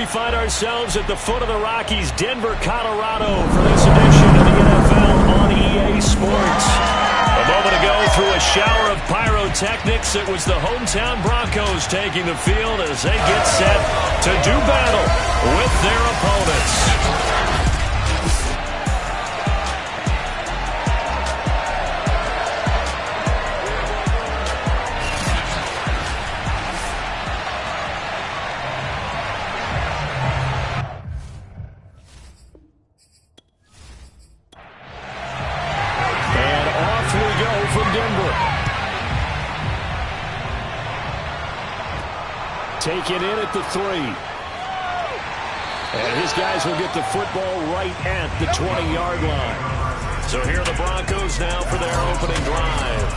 find ourselves at the foot of the Rockies, Denver, Colorado, for this edition of the NFL on EA Sports. A moment ago, through a shower of pyrotechnics, it was the hometown Broncos taking the field as they get set to do battle with their opponents. Taken in at the 3. And his guys will get the football right at the 20-yard line. So here are the Broncos now for their opening drive.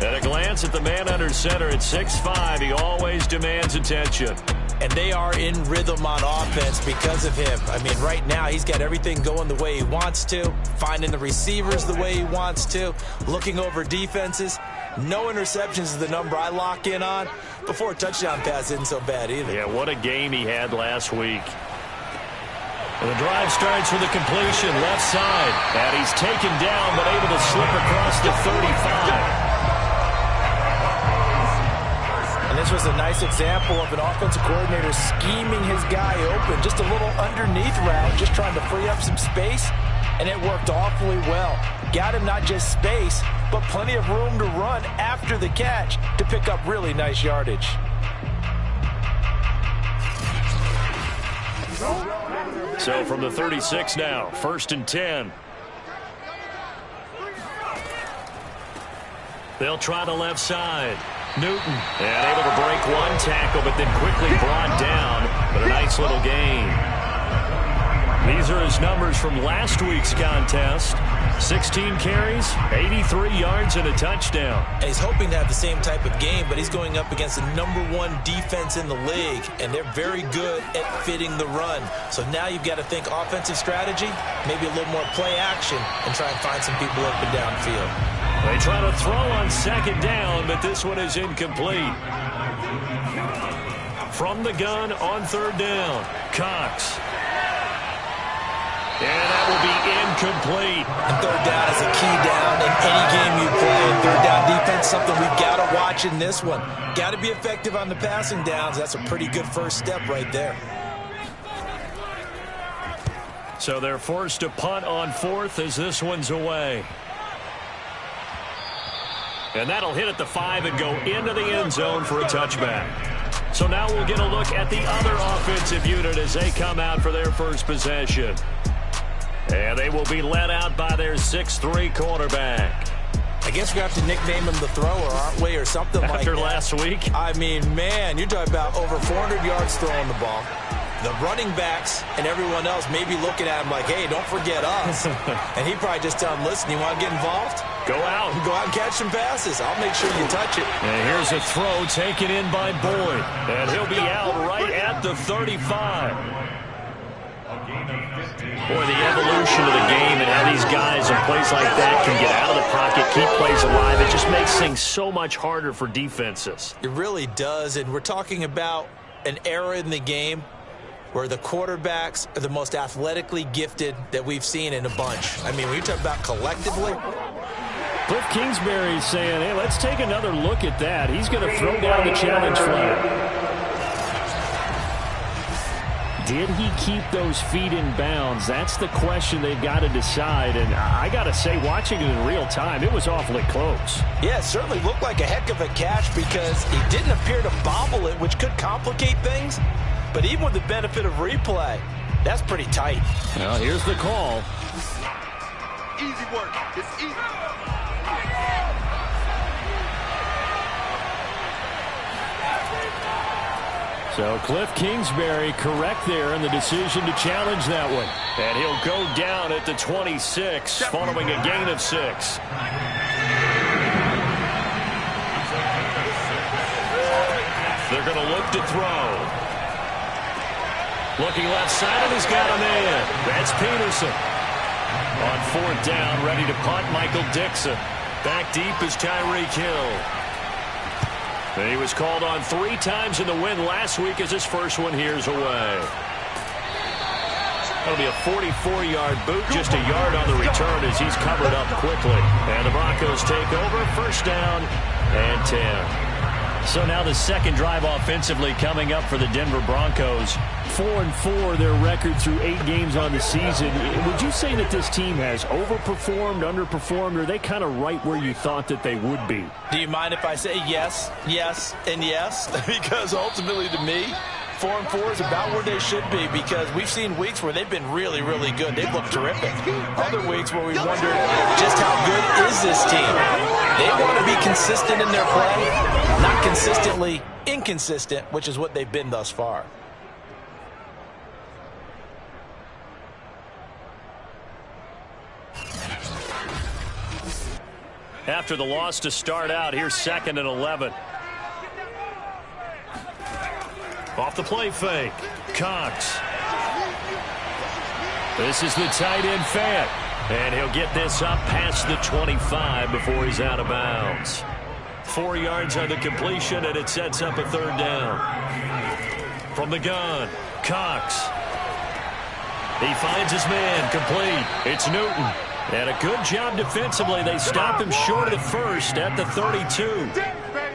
At a glance at the man under center at 6'5", he always demands attention. And they are in rhythm on offense because of him. I mean, right now he's got everything going the way he wants to, finding the receivers the way he wants to, looking over defenses. No interceptions is the number I lock in on. Before a touchdown pass isn't so bad either. Yeah, what a game he had last week. Well, the drive starts with a completion left side. And he's taken down but able to slip across the 35. And this was a nice example of an offensive coordinator scheming his guy open. Just a little underneath route, just trying to free up some space. And it worked awfully well. Got him not just space, but plenty of room to run after the catch to pick up really nice yardage. So from the 36 now, 1st and 10. They'll try the left side. Newton, and able to break one tackle, but then quickly brought down. But a nice little gain. These are his numbers from last week's contest. 16 carries, 83 yards, and a touchdown. And he's hoping to have the same type of game, but he's going up against the #1 defense in the league, and they're very good at fitting the run. So now you've got to think offensive strategy, maybe a little more play action, and try and find some people up and downfield. They try to throw on 2nd down, but this one is incomplete. From the gun on 3rd down, Cox. And that will be incomplete. And 3rd down is a key down in any game you play. And 3rd down defense, something we've got to watch in this one. Got to be effective on the passing downs. That's a pretty good first step right there. So they're forced to punt on 4th as this one's away. And that'll hit at the 5 and go into the end zone for a touchback. So now we'll get a look at the other offensive unit as they come out for their first possession. And they will be led out by their 6'3" quarterback. I guess we have to nickname him the thrower, aren't we, or something like that. After last week? I mean, man, you're talking about over 400 yards throwing the ball. The running backs and everyone else may be looking at him like, hey, don't forget us. And he probably just tell him, listen, you want to get involved? Go out. Go out and catch some passes. I'll make sure you touch it. And here's a throw taken in by Boyd. And he'll be out right at the 35. Boy, the evolution of the game and how these guys in plays like that can get out of the pocket, keep plays alive, it just makes things so much harder for defenses. It really does, and we're talking about an era in the game where the quarterbacks are the most athletically gifted that we've seen in a bunch. I mean, when you talk about collectively. Cliff Kingsbury's saying, hey, let's take another look at that. He's going to throw down the challenge flag. Did he keep those feet in bounds? That's the question they've got to decide. And I got to say, watching it in real time, it was awfully close. Yeah, it certainly looked like a heck of a catch because he didn't appear to bobble it, which could complicate things. But even with the benefit of replay, that's pretty tight. Well, here's the call. Easy work. It's easy. So Cliff Kingsbury correct there in the decision to challenge that one. And he'll go down at the 26 following a gain of 6. They're going to look to throw. Looking left side, and he's got a man. That's Peterson. On 4th down, ready to punt, Michael Dixon. Back deep is Tyreek Hill. He was called on 3 times in the win last week as his first one here's away. That'll be a 44-yard boot, just a yard on the return as he's covered up quickly. And the Broncos take over, first down and 10. So now the second drive offensively coming up for the Denver Broncos. 4-4 their record through 8 games on the season. Would you say that this team has overperformed, underperformed, or are they kind of right where you thought that they would be? Do you mind if I say yes, yes, and yes? Because ultimately to me, 4-4 is about where they should be, because we've seen weeks where they've been really, really good. They've looked terrific. Other weeks where we wondered just how good is this team. They want to be consistent in their play, not consistently inconsistent, which is what they've been thus far. After the loss to start out, here's 2nd and 11. Off the play fake. Cox. This is the tight end Fant. And he'll get this up past the 25 before he's out of bounds. 4 yards on the completion, and it sets up a 3rd down. From the gun, Cox. He finds his man, complete. It's Newton. And a good job defensively. They stop him short of the first at the 32.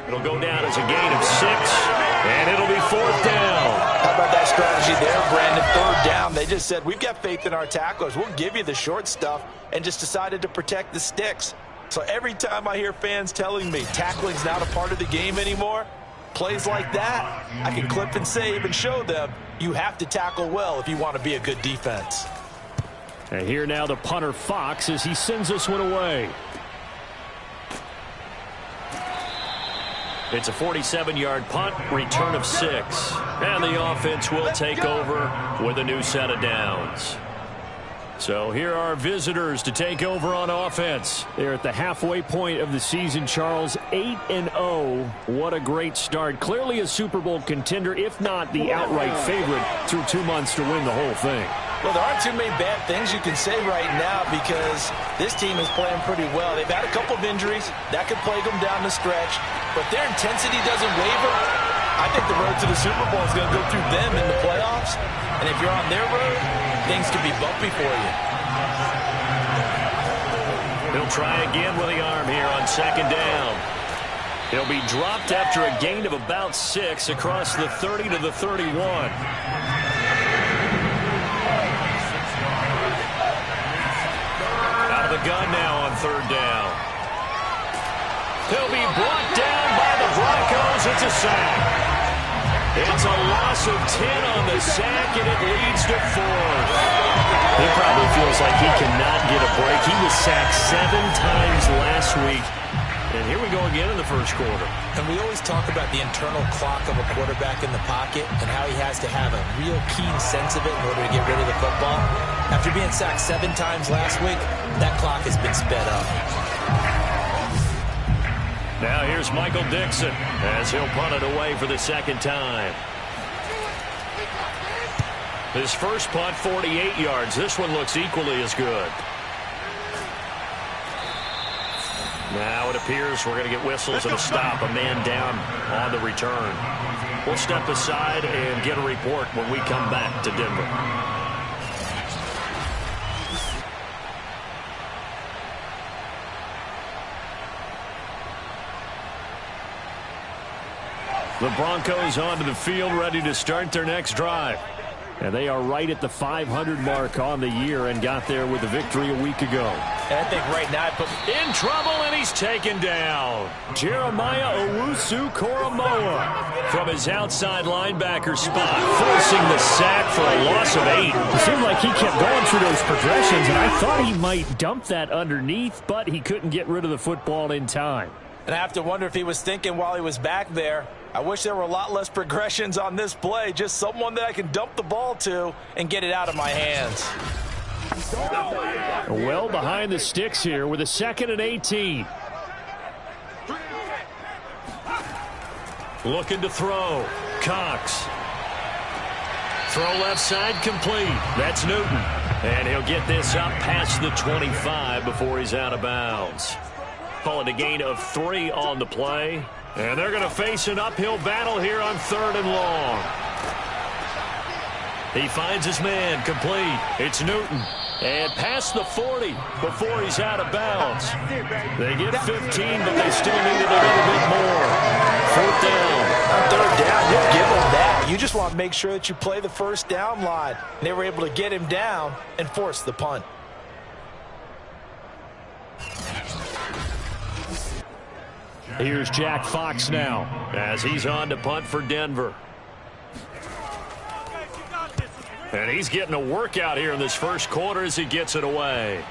It'll go down as a gain of 6, and it'll be 4th down. How about that strategy there, Brandon? 3rd down. They just said, we've got faith in our tacklers. We'll give you the short stuff, and just decided to protect the sticks. So every time I hear fans telling me tackling's not a part of the game anymore, plays like that, I can clip and save and show them you have to tackle well if you want to be a good defense. And here now the punter Fox as he sends this one away. It's a 47-yard punt, return of 6. And the offense will take over with a new set of downs. So here are our visitors to take over on offense. They're at the halfway point of the season, Charles. 8-0. What a great start. Clearly a Super Bowl contender, if not the outright favorite, through 2 months to win the whole thing. Well, there aren't too many bad things you can say right now, because this team is playing pretty well. They've had a couple of injuries. That could plague them down the stretch. But their intensity doesn't waver. I think the road to the Super Bowl is going to go through them in the playoffs. And if you're on their road, things could be bumpy for you. He'll try again with the arm here on 2nd down. He'll be dropped after a gain of about 6 across the 30 to the 31. Out of the gun now on 3rd down. He'll be brought down by the Broncos. It's a sack. It's a loss of 10 on the sack, and it leads to 4th. He probably feels like he cannot get a break. He was sacked 7 times last week. And here we go again in the first quarter. And we always talk about the internal clock of a quarterback in the pocket and how he has to have a real keen sense of it in order to get rid of the football. After being sacked 7 times last week, that clock has been sped up. Now here's Michael Dixon as he'll punt it away for the 2nd time. His first punt, 48 yards. This one looks equally as good. Now it appears we're going to get whistles and a stop. A man down on the return. We'll step aside and get a report when we come back to Denver. The Broncos onto the field, ready to start their next drive. And they are right at the 500 mark on the year and got there with a victory a week ago. And I think right now, in trouble, and he's taken down. Jeremiah Owusu-Koramoah from his outside linebacker spot, forcing the sack for a loss of 8. It seemed like he kept going through those progressions, and I thought he might dump that underneath, but he couldn't get rid of the football in time. And I have to wonder if he was thinking while he was back there, I wish there were a lot less progressions on this play. Just someone that I can dump the ball to and get it out of my hands. Well behind the sticks here with a 2nd and 18. Looking to throw. Cox. Throw left side complete. That's Newton. And he'll get this up past the 25 before he's out of bounds. Call it a gain of 3 on the play. And they're going to face an uphill battle here on 3rd and long. He finds his man, complete. It's Newton. And past the 40 before he's out of bounds. They get 15, but they still needed a little bit more. 4th down. On 3rd down, you'll give them that. You just want to make sure that you play the first down line. And they were able to get him down and force the punt. Here's Jack Fox now as he's on to punt for Denver. And he's getting a workout here in this first quarter as he gets it away.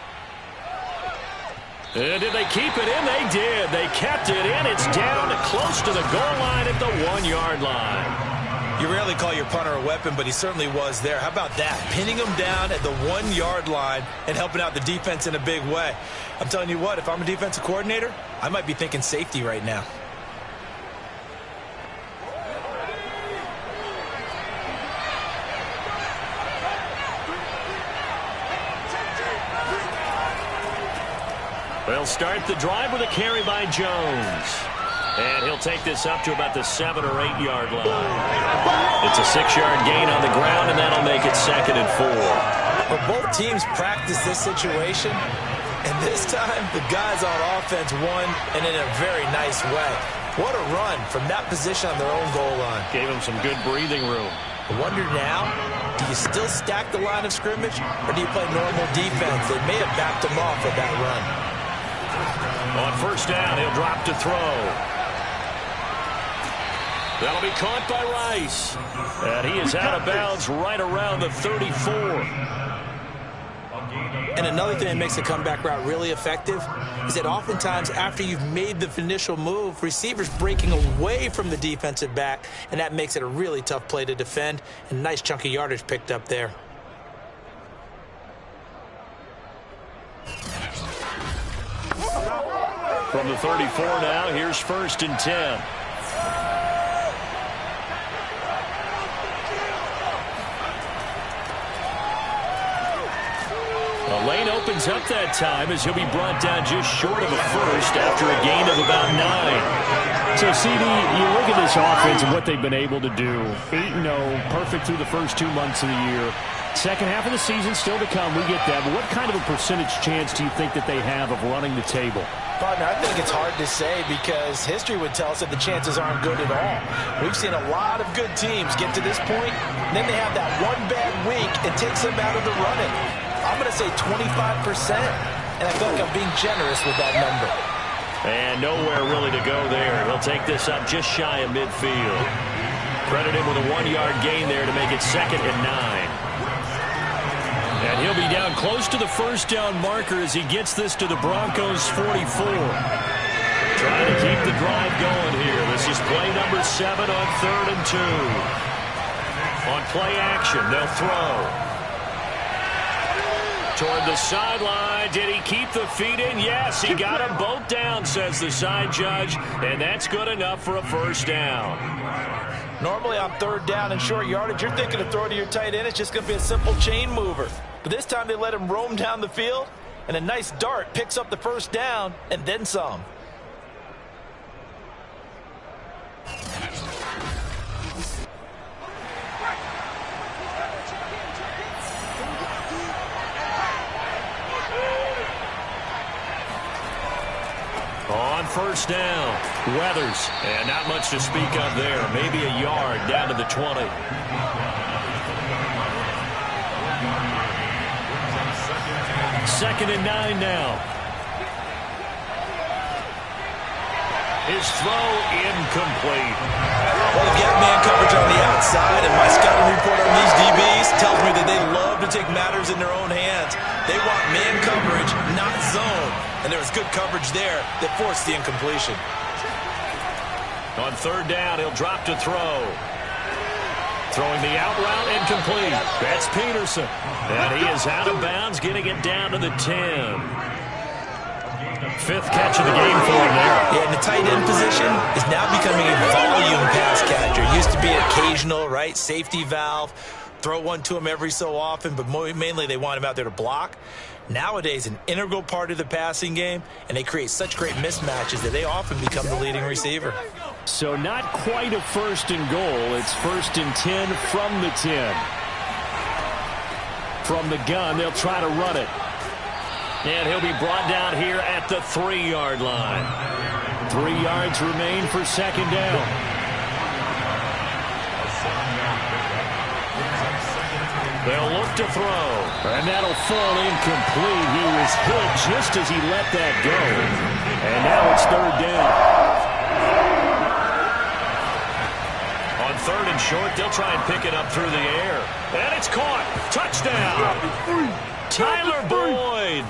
And did they keep it in? They did. They kept it in. It's down close to the goal line at the 1-yard line. You rarely call your punter a weapon, but he certainly was there. How about that? Pinning him down at the 1-yard line and helping out the defense in a big way. I'm telling you what, if I'm a defensive coordinator, I might be thinking safety right now. They'll start the drive with a carry by Jones. And he'll take this up to about the 7- or 8-yard line. It's a 6-yard gain on the ground, and that'll make it 2nd and 4. Well, both teams practice this situation, and this time the guys on offense won, and in a very nice way. What a run from that position on their own goal line. Gave them some good breathing room. I wonder now, do you still stack the line of scrimmage, or do you play normal defense? They may have backed them off with that run. On 1st down, he'll drop to throw. That'll be caught by Rice. And he is out of bounds right around the 34. And another thing that makes the comeback route really effective is that oftentimes after you've made the initial move, receivers breaking away from the defensive back, and that makes it a really tough play to defend. And nice chunk of yardage picked up there. From the 34 now, here's 1st and 10. The lane opens up that time as he'll be brought down just short of a first after a gain of about 9. So, CD, you look at this offense and what they've been able to do. 8-0, perfect through the first 2 months of the year. Second half of the season still to come. We get that. But what kind of a percentage chance do you think that they have of running the table? Partner, I think it's hard to say because history would tell us that the chances aren't good at all. We've seen a lot of good teams get to this point, and then they have that one bad week and takes them out of the running. I'm going to say 25%, and I feel like I'm being generous with that number. And nowhere really to go there. He'll take this up just shy of midfield. Credit him with a 1-yard gain there to make it 2nd and 9. And he'll be down close to the 1st down marker as he gets this to the Broncos' 44. Trying to keep the drive going here. This is play number 7 on 3rd and 2. On play action, they'll throw. Toward the sideline. Did he keep the feet in? Yes, he got them both down, says the side judge. And that's good enough for a 1st down. Normally on 3rd down and short yardage, you're thinking of throwing to your tight end. It's just going to be a simple chain mover. But this time they let him roam down the field, and a nice dart picks up the 1st down and then some. On 1st down, Weathers, and not much to speak of there. Maybe a yard down to the 20. Second and 9 now. His throw incomplete. Well, they've got man coverage on the outside, and my scouting report on these DBs tells me that they love to take matters in their own hands. They want man coverage, not zone. And there was good coverage there that forced the incompletion. On 3rd down, he'll drop to throw. Throwing the out route and complete. That's Peterson. And he is out of bounds, getting it down to the 10. 5th catch of the game for him there. Yeah, and the tight end position is now becoming a volume pass catcher. Used to be occasional, right? Safety valve. Throw one to him every so often, but mainly they want him out there to block. Nowadays, an integral part of the passing game, and they create such great mismatches that they often become the leading receiver. So not quite a 1st and goal. It's 1st and 10 from the 10. From the gun, they'll try to run it. And he'll be brought down here at the 3-yard line. 3 yards remain for 2nd down. They'll look to throw. And that'll fall incomplete. He was hit just as he let that go. And now it's 3rd down. On 3rd and short, they'll try and pick it up through the air. And it's caught. Touchdown. Tyler Boyd.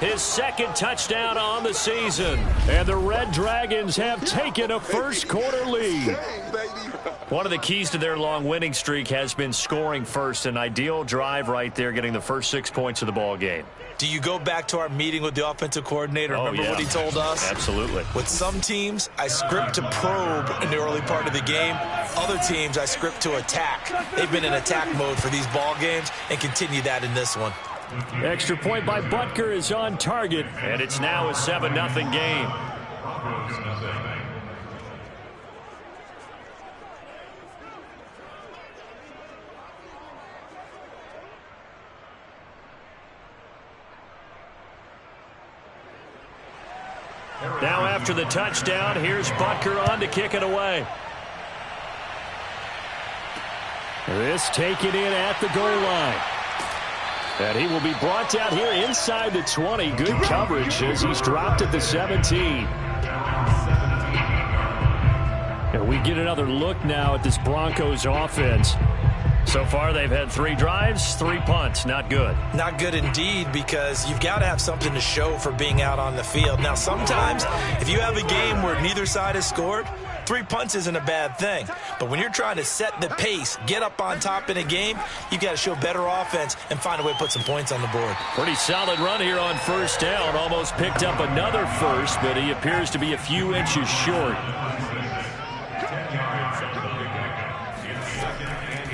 His 2nd touchdown on the season. And the Red Dragons have taken a first-quarter lead. One of the keys to their long winning streak has been scoring first. An ideal drive right there, getting the first 6 points of the ball game. Do you go back to our meeting with the offensive coordinator? Remember what he told us? Absolutely. With some teams, I script to probe in the early part of the game. Other teams, I script to attack. They've been in attack mode for these ball games and continue that in this one. Extra point by Butker is on target. And it's now a 7-0 game. Now after the touchdown, here's Butker on to kick it away. This taken in at the goal line. And he will be brought down here inside the 20. Good coverage as he's dropped at the 17. And we get another look now at this Broncos offense. So far, they've had 3 drives, 3 punts. Not good. Not good indeed, because you've got to have something to show for being out on the field. Now, sometimes, if you have a game where neither side has scored, 3 punts isn't a bad thing. But when you're trying to set the pace, get up on top in a game, you've got to show better offense and find a way to put some points on the board. Pretty solid run here on 1st down. Almost picked up another first, but he appears to be a few inches short.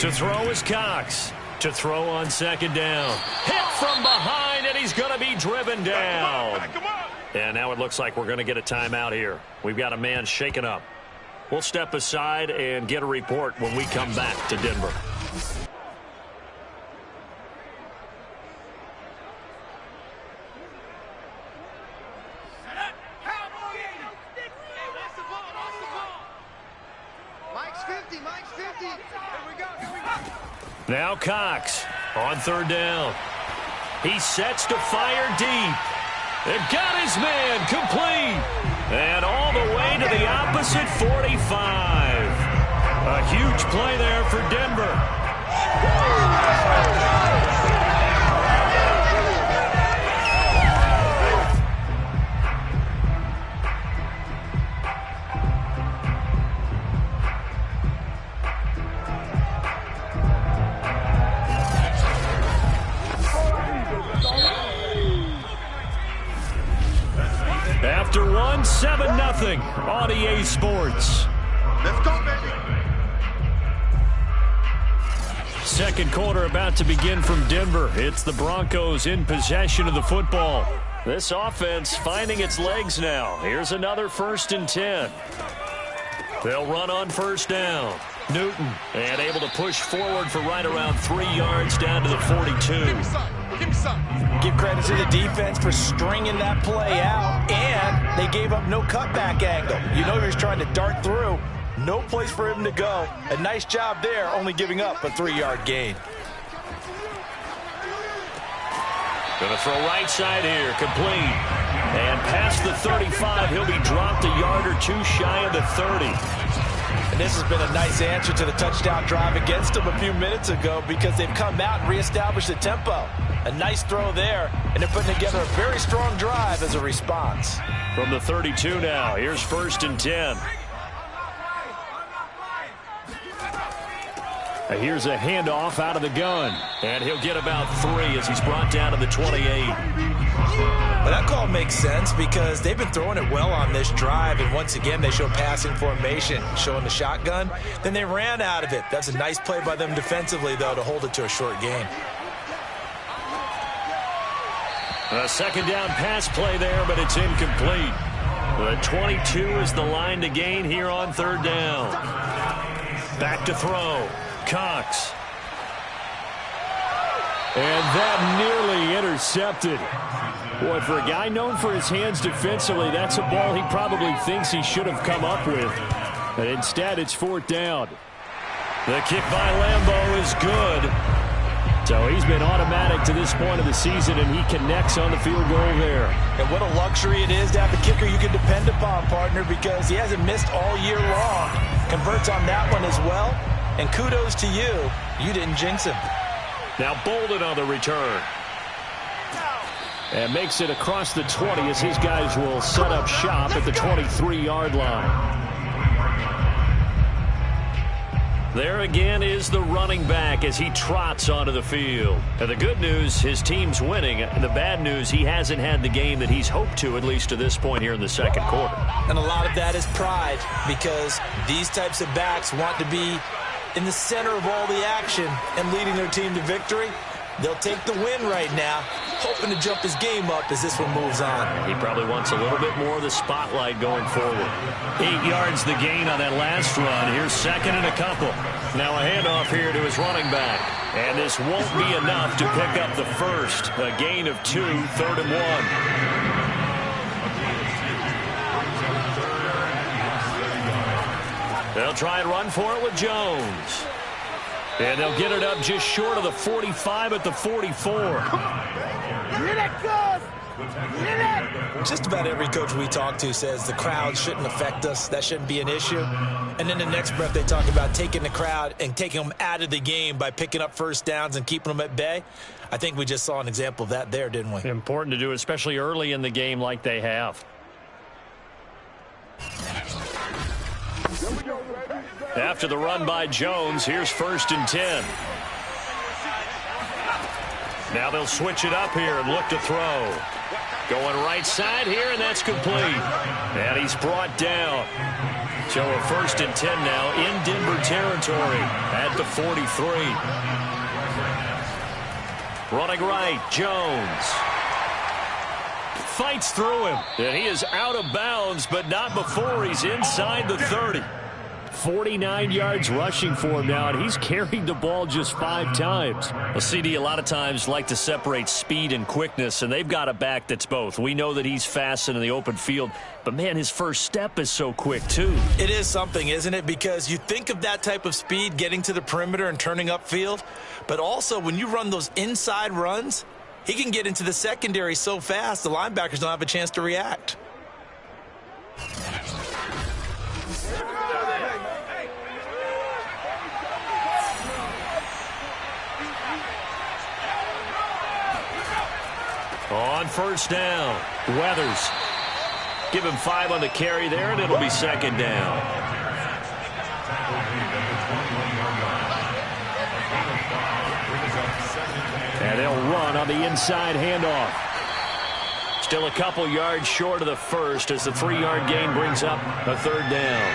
To throw is Cox. To throw on 2nd down. Hit from behind, and he's going to be driven down. And now it looks like we're going to get a timeout here. We've got a man shaken up. We'll step aside and get a report when we come back to Denver. Now Cox on 3rd down. He sets to fire deep. And got his man complete. And all the way to the opposite 45. A huge play there for Denver. After 7-0 on EA Sports. Let's go, baby. 2nd quarter about to begin from Denver. It's the Broncos in possession of the football. This offense finding its legs now. Here's another 1st and 10. They'll run on 1st down. Newton, and able to push forward for right around 3 yards down to the 42. Give me some. Give me some. Give credit to the defense for stringing that play out, and they gave up no cutback angle. You know he was trying to dart through. No place for him to go. A nice job there, only giving up a 3-yard gain. Going to throw right side here, complete. And past the 35, he'll be dropped a yard or 2 shy of the 30. And this has been a nice answer to the touchdown drive against them a few minutes ago, because they've come out and reestablished the tempo. A nice throw there, and they're putting together a very strong drive as a response. From the 32 now, here's 1st and 10. Here's a handoff out of the gun. And he'll get about 3 as he's brought down to the 28. Well, that call makes sense because they've been throwing it well on this drive, and once again they show passing formation, showing the shotgun. Then they ran out of it. That's a nice play by them defensively, though, to hold it to a short gain. A 2nd down pass play there, but it's incomplete. The 22 is the line to gain here on third down. Back to throw. Cox. And that nearly intercepted. Boy, for a guy known for his hands defensively, that's a ball he probably thinks he should have come up with. But instead, it's fourth down. The kick by Lambeau is good. So he's been automatic to this point of the season, and he connects on the field goal there. And what a luxury it is to have a kicker you can depend upon, partner, because he hasn't missed all year long. Converts on that one as well. And kudos to you. You didn't jinx him. Now Bolden on the return. And makes it across the 20 as his guys will set up shop at the 23-yard line. There again is the running back as he trots onto the field. And the good news, his team's winning. The bad news, he hasn't had the game that he's hoped to, at least to this point here in the second quarter. And a lot of that is pride, because these types of backs want to be in the center of all the action and leading their team to victory. They'll take the win right now, hoping to jump his game up as this one moves on. He probably wants a little bit more of the spotlight going forward. 8 yards the gain on that last run. Here's second and a couple. Now a handoff here to his running back. And this won't be enough to pick up the first. A gain of 2, third and 1. They'll try and run for it with Jones. And they'll get it up just short of the 45 at the 44. Just about every coach we talk to says the crowd shouldn't affect us. That shouldn't be an issue. And then the next breath they talk about taking the crowd and taking them out of the game by picking up first downs and keeping them at bay. I think we just saw an example of that there, didn't we? Important to do, especially early in the game like they have. After the run by Jones, here's first and 10. Now they'll switch it up here and look to throw. Going right side here, and that's complete. And he's brought down. So a first and 10 now in Denver territory at the 43. Running right, Jones. Fights through him. And he is out of bounds, but not before he's inside the 30. 49 yards rushing for him now, and he's carried the ball just 5 times. Well, CD, a lot of times like to separate speed and quickness, and they've got a back that's both. We know that he's fast in the open field, but, man, his first step is so quick, too. It is something, isn't it? Because you think of that type of speed getting to the perimeter and turning upfield, but also when you run those inside runs, he can get into the secondary so fast the linebackers don't have a chance to react. On first down, Weathers. Give him 5 on the carry there, and it'll be second down. And they'll run on the inside handoff. Still a couple yards short of the first as the 3-yard gain brings up a third down.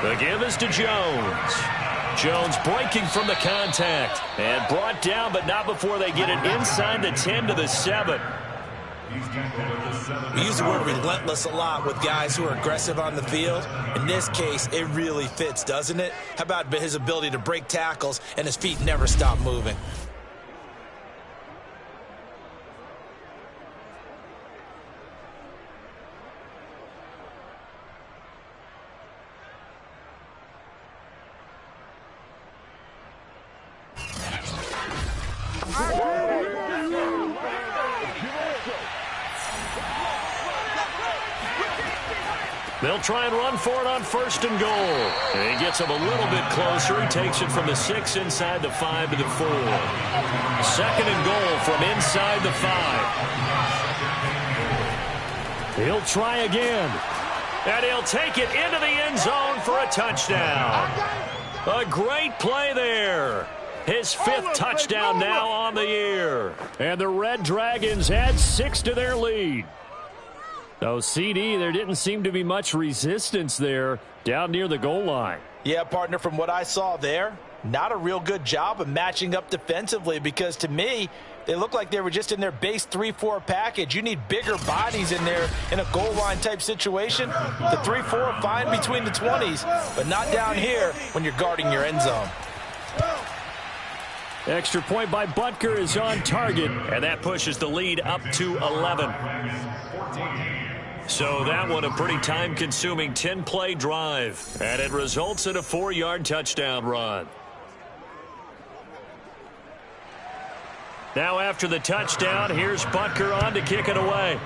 The give is to Jones. Jones breaking from the contact and brought down, but not before they get it inside the 10 to the 7. We use the word relentless a lot with guys who are aggressive on the field. In this case, it really fits, doesn't it? How about his ability to break tackles and his feet never stop moving? They'll try and run for it on first and goal. And he gets him a little bit closer. He takes it from the 6 inside the 5 to the 4. Second and goal from inside the 5. He'll try again. And he'll take it into the end zone for a touchdown. A great play there. His 5th touchdown now on the year. And the Red Dragons add 6 to their lead. So, CD, there didn't seem to be much resistance there down near the goal line. Yeah, partner, from what I saw there, not a real good job of matching up defensively, because to me, they look like they were just in their base 3-4 package. You need bigger bodies in there in a goal line type situation. The 3-4 fine between the 20s, but not down here when you're guarding your end zone. Extra point by Butker is on target, and that pushes the lead up to 11. So that one a pretty time-consuming 10-play drive, and it results in a 4-yard touchdown run. Now after the touchdown, here's Butker on to kick it away.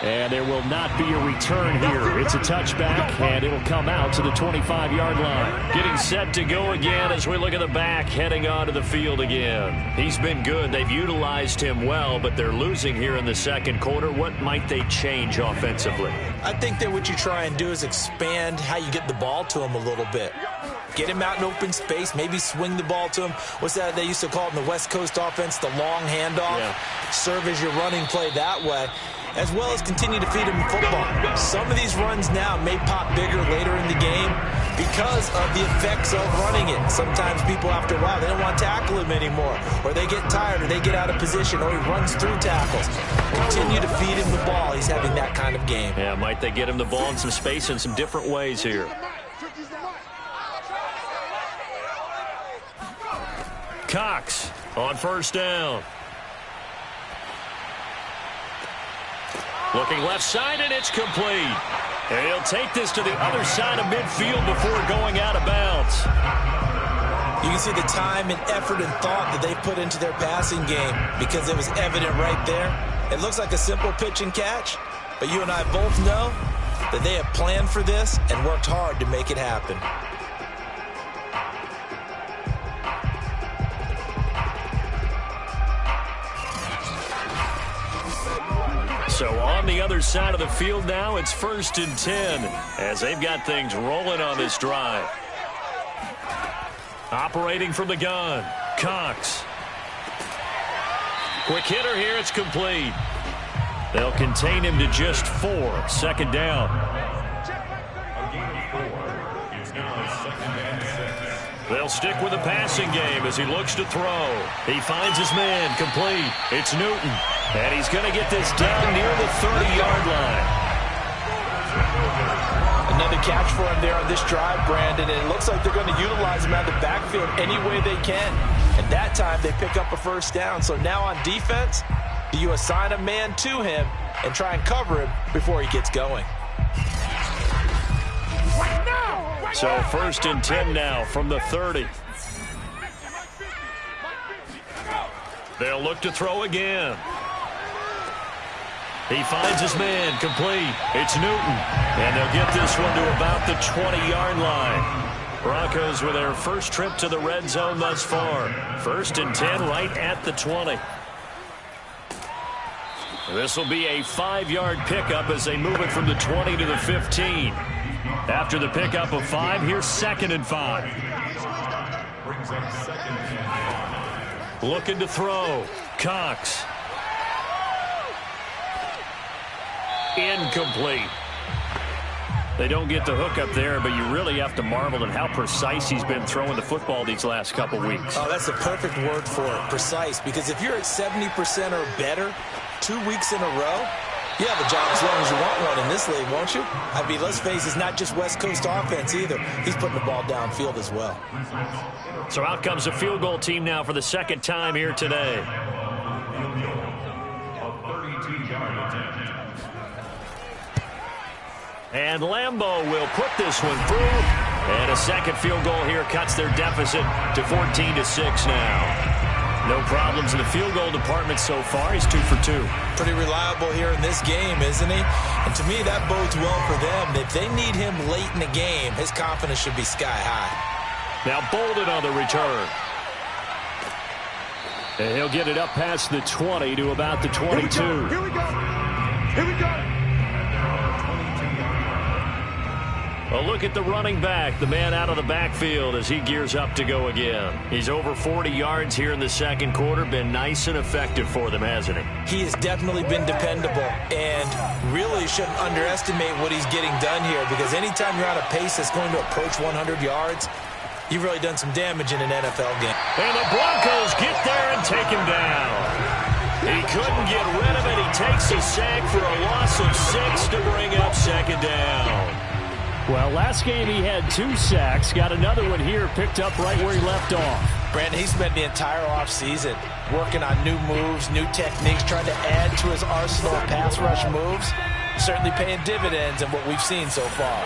And there will not be a return here. It's a touchback, and it will come out to the 25-yard line. Getting set to go again as we look at the back heading onto the field again. He's been good. They've utilized him well, but they're losing here in the second quarter. What might they change offensively? I think that what you try and do is expand how you get the ball to him a little bit. Get him out in open space, maybe swing the ball to him. What's that they used to call it in the West Coast offense, the long handoff? Yeah. Serve as your running play that way, as well as continue to feed him football. Some of these runs now may pop bigger later in the game because of the effects of running it. Sometimes people, after a while, they don't want to tackle him anymore, or they get tired, or they get out of position, or he runs through tackles. Continue to feed him the ball. He's having that kind of game. Yeah, might they get him the ball in some space in some different ways here. Cox on first down. Looking left side, and it's complete. And he'll take this to the other side of midfield before going out of bounds. You can see the time and effort and thought that they put into their passing game because it was evident right there. It looks like a simple pitch and catch, but you and I both know that they have planned for this and worked hard to make it happen. So on the other side of the field now, it's 1st and 10 as they've got things rolling on this drive. Operating from the gun, Cox. Quick hitter here, it's complete. They'll contain him to just 4. 2nd down. They'll stick with the passing game as he looks to throw. He finds his man, complete. It's Newton. And he's going to get this down near the 30-yard line. Another catch for him there on this drive, Brandon. And it looks like they're going to utilize him out of the backfield any way they can. And that time they pick up a 1st down. So now on defense, do you assign a man to him and try and cover him before he gets going? So 1st and 10 now from the 30. They'll look to throw again. He finds his man, complete. It's Newton. And they'll get this one to about the 20-yard line. Broncos with their first trip to the red zone thus far. 1st and 10 right at the 20. This will be a 5-yard pickup as they move it from the 20 to the 15. After the pickup of 5, here's 2nd and 5. Looking to throw. Cox. Incomplete. They don't get the hook up there, but you really have to marvel at how precise he's been throwing the football these last couple weeks. Oh, that's a perfect word for it, precise, because if you're at 70% or better 2 weeks in a row, you have a job as long as you want one in this league, won't you? I mean, let's face it, it's not just West Coast offense either. He's putting the ball downfield as well. So out comes the field goal team now for the 2nd time here today. And Lambeau will put this one through. And a 2nd field goal here cuts their deficit to 14-6 now. No problems in the field goal department so far. He's 2 for 2. Pretty reliable here in this game, isn't he? And to me, that bodes well for them. If they need him late in the game, his confidence should be sky high. Now Bolden on the return. And he'll get it up past the 20 to about the 22. Here we go. Here we go. A look at the running back, the man out of the backfield as he gears up to go again. He's over 40 yards here in the second quarter. Been nice and effective for them, hasn't he? He has definitely been dependable and really shouldn't underestimate what he's getting done here, because anytime you're on a pace that's going to approach 100 yards, you've really done some damage in an NFL game. And the Broncos get there and take him down. He couldn't get rid of it. He takes a sack for a loss of 6 to bring up second down. Well, last game he had 2 sacks. Got another one here, picked up right where he left off. Brandon, he spent the entire offseason working on new moves, new techniques, trying to add to his arsenal of pass rush moves. Certainly paying dividends in what we've seen so far.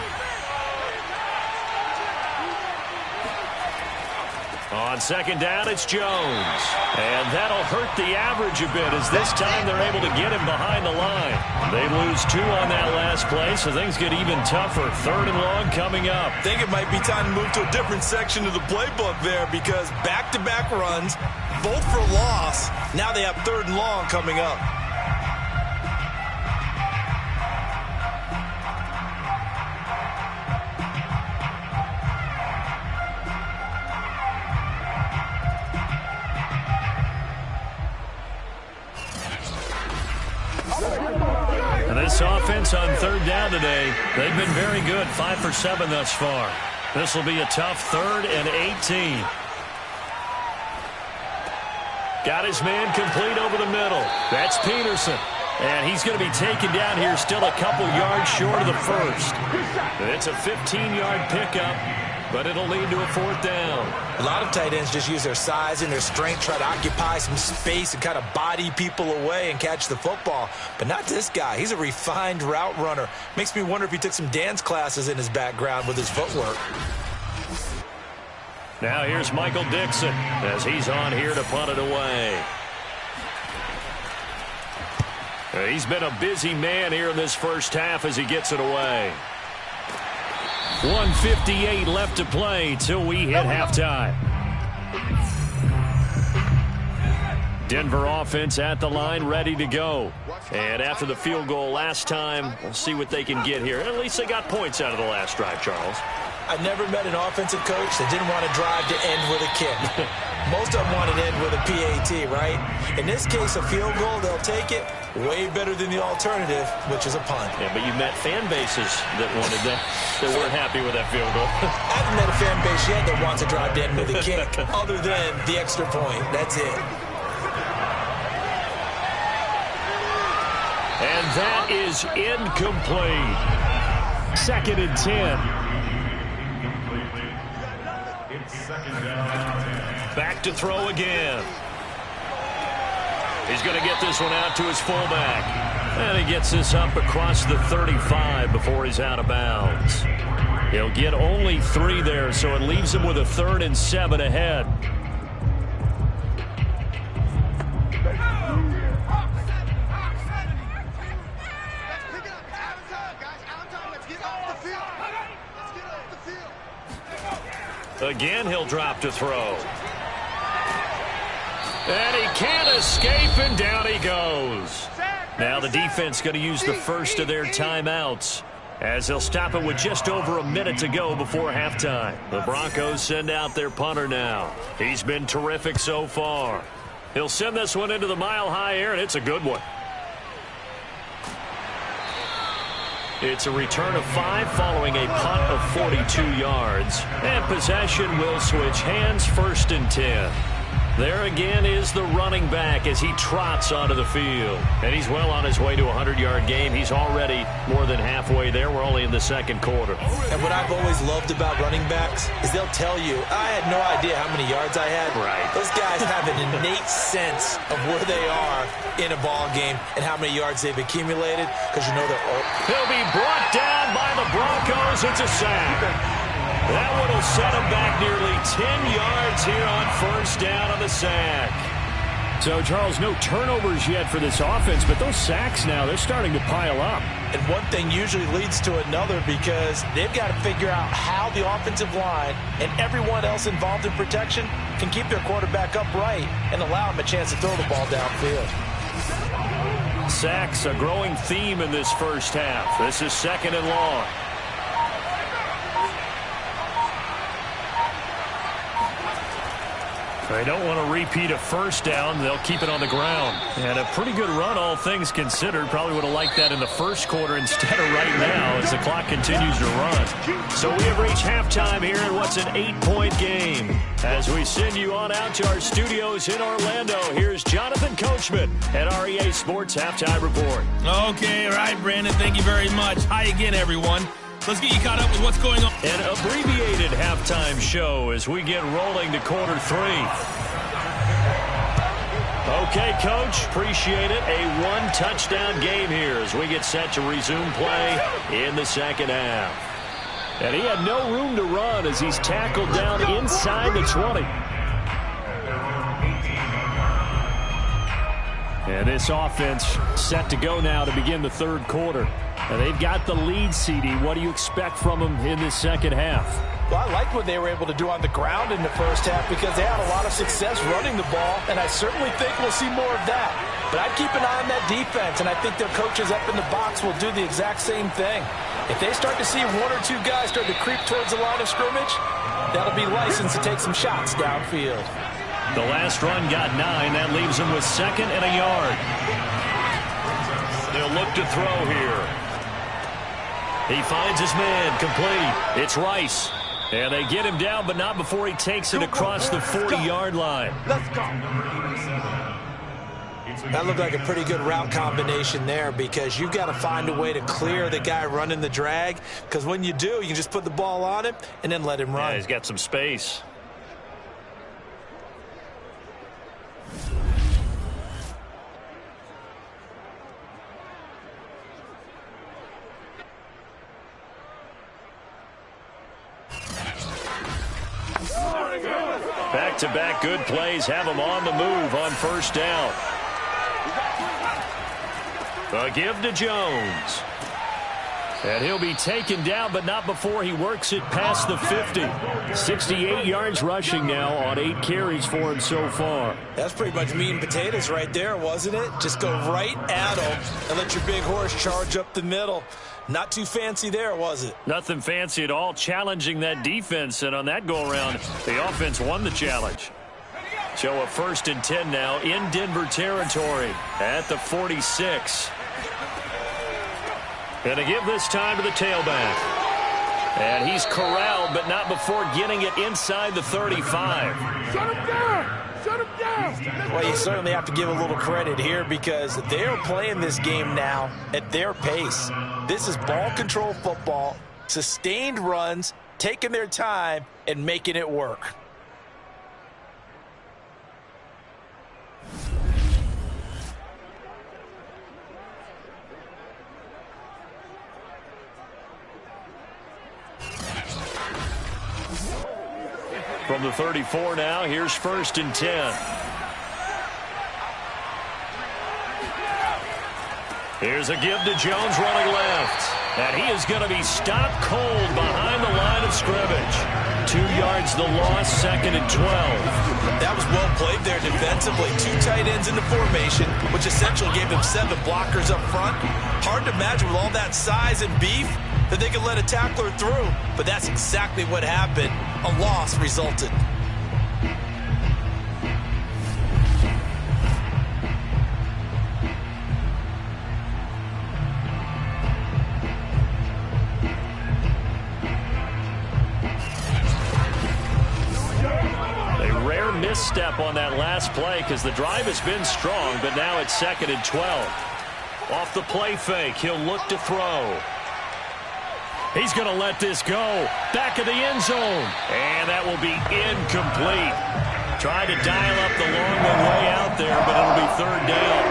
On second down, it's Jones. And that'll hurt the average a bit, as this time they're able to get him behind the line. They lose 2 on that last play, so things get even tougher. Third and long coming up. I think it might be time to move to a different section of the playbook there, because back-to-back runs, both for loss. Now they have third and long coming up. This offense on third down today, they've been very good, 5 for 7 thus far. This will be a tough 3rd and 18. Got his man complete over the middle. That's Peterson. And he's going to be taken down here, still a couple yards short of the first. It's a 15-yard pickup, but it'll lead to a 4th down. A lot of tight ends just use their size and their strength, try to occupy some space and kind of body people away and catch the football. But not this guy. He's a refined route runner. Makes me wonder if he took some dance classes in his background with his footwork. Now here's Michael Dixon as he's on here to punt it away. He's been a busy man here in this first half as he gets it away. 1:58 left to play till we hit halftime. Denver offense at the line, ready to go. And after the field goal last time, we'll see what they can get here. At least they got points out of the last drive, Charles. I've never met an offensive coach that didn't want to drive to end with a kick. Most of them want to end with a PAT, right? In this case, a field goal, they'll take it. Way better than the alternative, which is a punt. Yeah, but you met fan bases that wanted that weren't happy with that field goal. I haven't met a fan base yet that wants to drive to end with a kick, other than the extra point. That's it. And that is incomplete. 2nd and 10. Back to throw again. He's going to get this one out to his fullback. And he gets this up across the 35 before he's out of bounds. He'll get only 3 there, so it leaves him with a 3rd and 7 ahead. Again, he'll drop to throw. And he can't escape, and down he goes. Now the defense going to use the first of their timeouts, as they'll stop it with just over a minute to go before halftime. The Broncos send out their punter now. He's been terrific so far. He'll send this one into the mile-high air, and it's a good one. It's a return of 5 following a punt of 42 yards. And possession will switch hands, 1st and 10. There again is the running back as he trots onto the field. And he's well on his way to a 100-yard game. He's already more than halfway there. We're only in the second quarter. And what I've always loved about running backs is they'll tell you, I had no idea how many yards I had. Right. Those guys have an innate sense of where they are in a ball game and how many yards they've accumulated, because you know they're old. He'll be brought down by the Broncos. It's a sack. That one will set him back nearly 10 yards here on 1st down on the sack. So, Charles, no turnovers yet for this offense, but those sacks now, they're starting to pile up. And one thing usually leads to another, because they've got to figure out how the offensive line and everyone else involved in protection can keep their quarterback upright and allow him a chance to throw the ball downfield. Sacks, a growing theme in this first half. This is 2nd and long. They don't want to repeat a first down. They'll keep it on the ground. And a pretty good run, all things considered. Probably would have liked that in the first quarter instead of right now as the clock continues to run. So we have reached halftime here in what's an 8-point game. As we send you on out to our studios in Orlando, here's Jonathan Coachman at REA Sports Halftime Report. Okay, all right, Brandon, thank you very much. Hi again, everyone. Let's get you caught up with what's going on. An abbreviated halftime show as we get rolling to quarter 3. Okay, Coach, appreciate it. A one-touchdown game here as we get set to resume play in the second half. And he had no room to run as he's tackled down inside the 20. And this offense set to go now to begin the third quarter. And they've got the lead, CD. What do you expect from them in this second half? Well, I like what they were able to do on the ground in the first half because they had a lot of success running the ball, and I certainly think we'll see more of that. But I'd keep an eye on that defense, and I think their coaches up in the box will do the exact same thing. If they start to see one or two guys start to creep towards the line of scrimmage, that'll be licensed to take some shots downfield. The last run got 9. That leaves them with 2nd and a yard. They'll look to throw here. He finds his man, complete. It's Rice. And they get him down, but not before he takes it across the 40-yard line. Let's go. That looked like a pretty good route combination there because you've got to find a way to clear the guy running the drag, because when you do, you can just put the ball on him and then let him run. Yeah, he's got some space. Back-to-back good plays have him on the move on first down. A give to Jones. And he'll be taken down, but not before he works it past the 50. 68 yards rushing now on 8 carries for him so far. That's pretty much meat and potatoes right there, wasn't it? Just go right at him and let your big horse charge up the middle. Not too fancy there, was it? Nothing fancy at all, challenging that defense, and on that go-around, the offense won the challenge. So a 1st and 10 now in Denver territory at the 46. Gonna give this time to the tailback. And he's corralled, but not before getting it inside the 35. Shut him down. Shut him down. Well, you certainly have to give a little credit here because they're playing this game now at their pace. This is ball control football, sustained runs, taking their time, and making it work. From the 34 now, here's 1st and 10. Here's a give to Jones running left. And he is going to be stopped cold behind the line of scrimmage. 2 yards the loss, 2nd and 12. That was well played there defensively. 2 tight ends in the formation, which essentially gave them 7 blockers up front. Hard to imagine with all that size and beef that they could let a tackler through. But that's exactly what happened. A loss resulted. Misstep on that last play because the drive has been strong, but now it's 2nd and 12. Off the play fake, he'll look to throw. He's going to let this go. Back of the end zone. And that will be incomplete. Tried to dial up the long way out there, but it'll be 3rd down.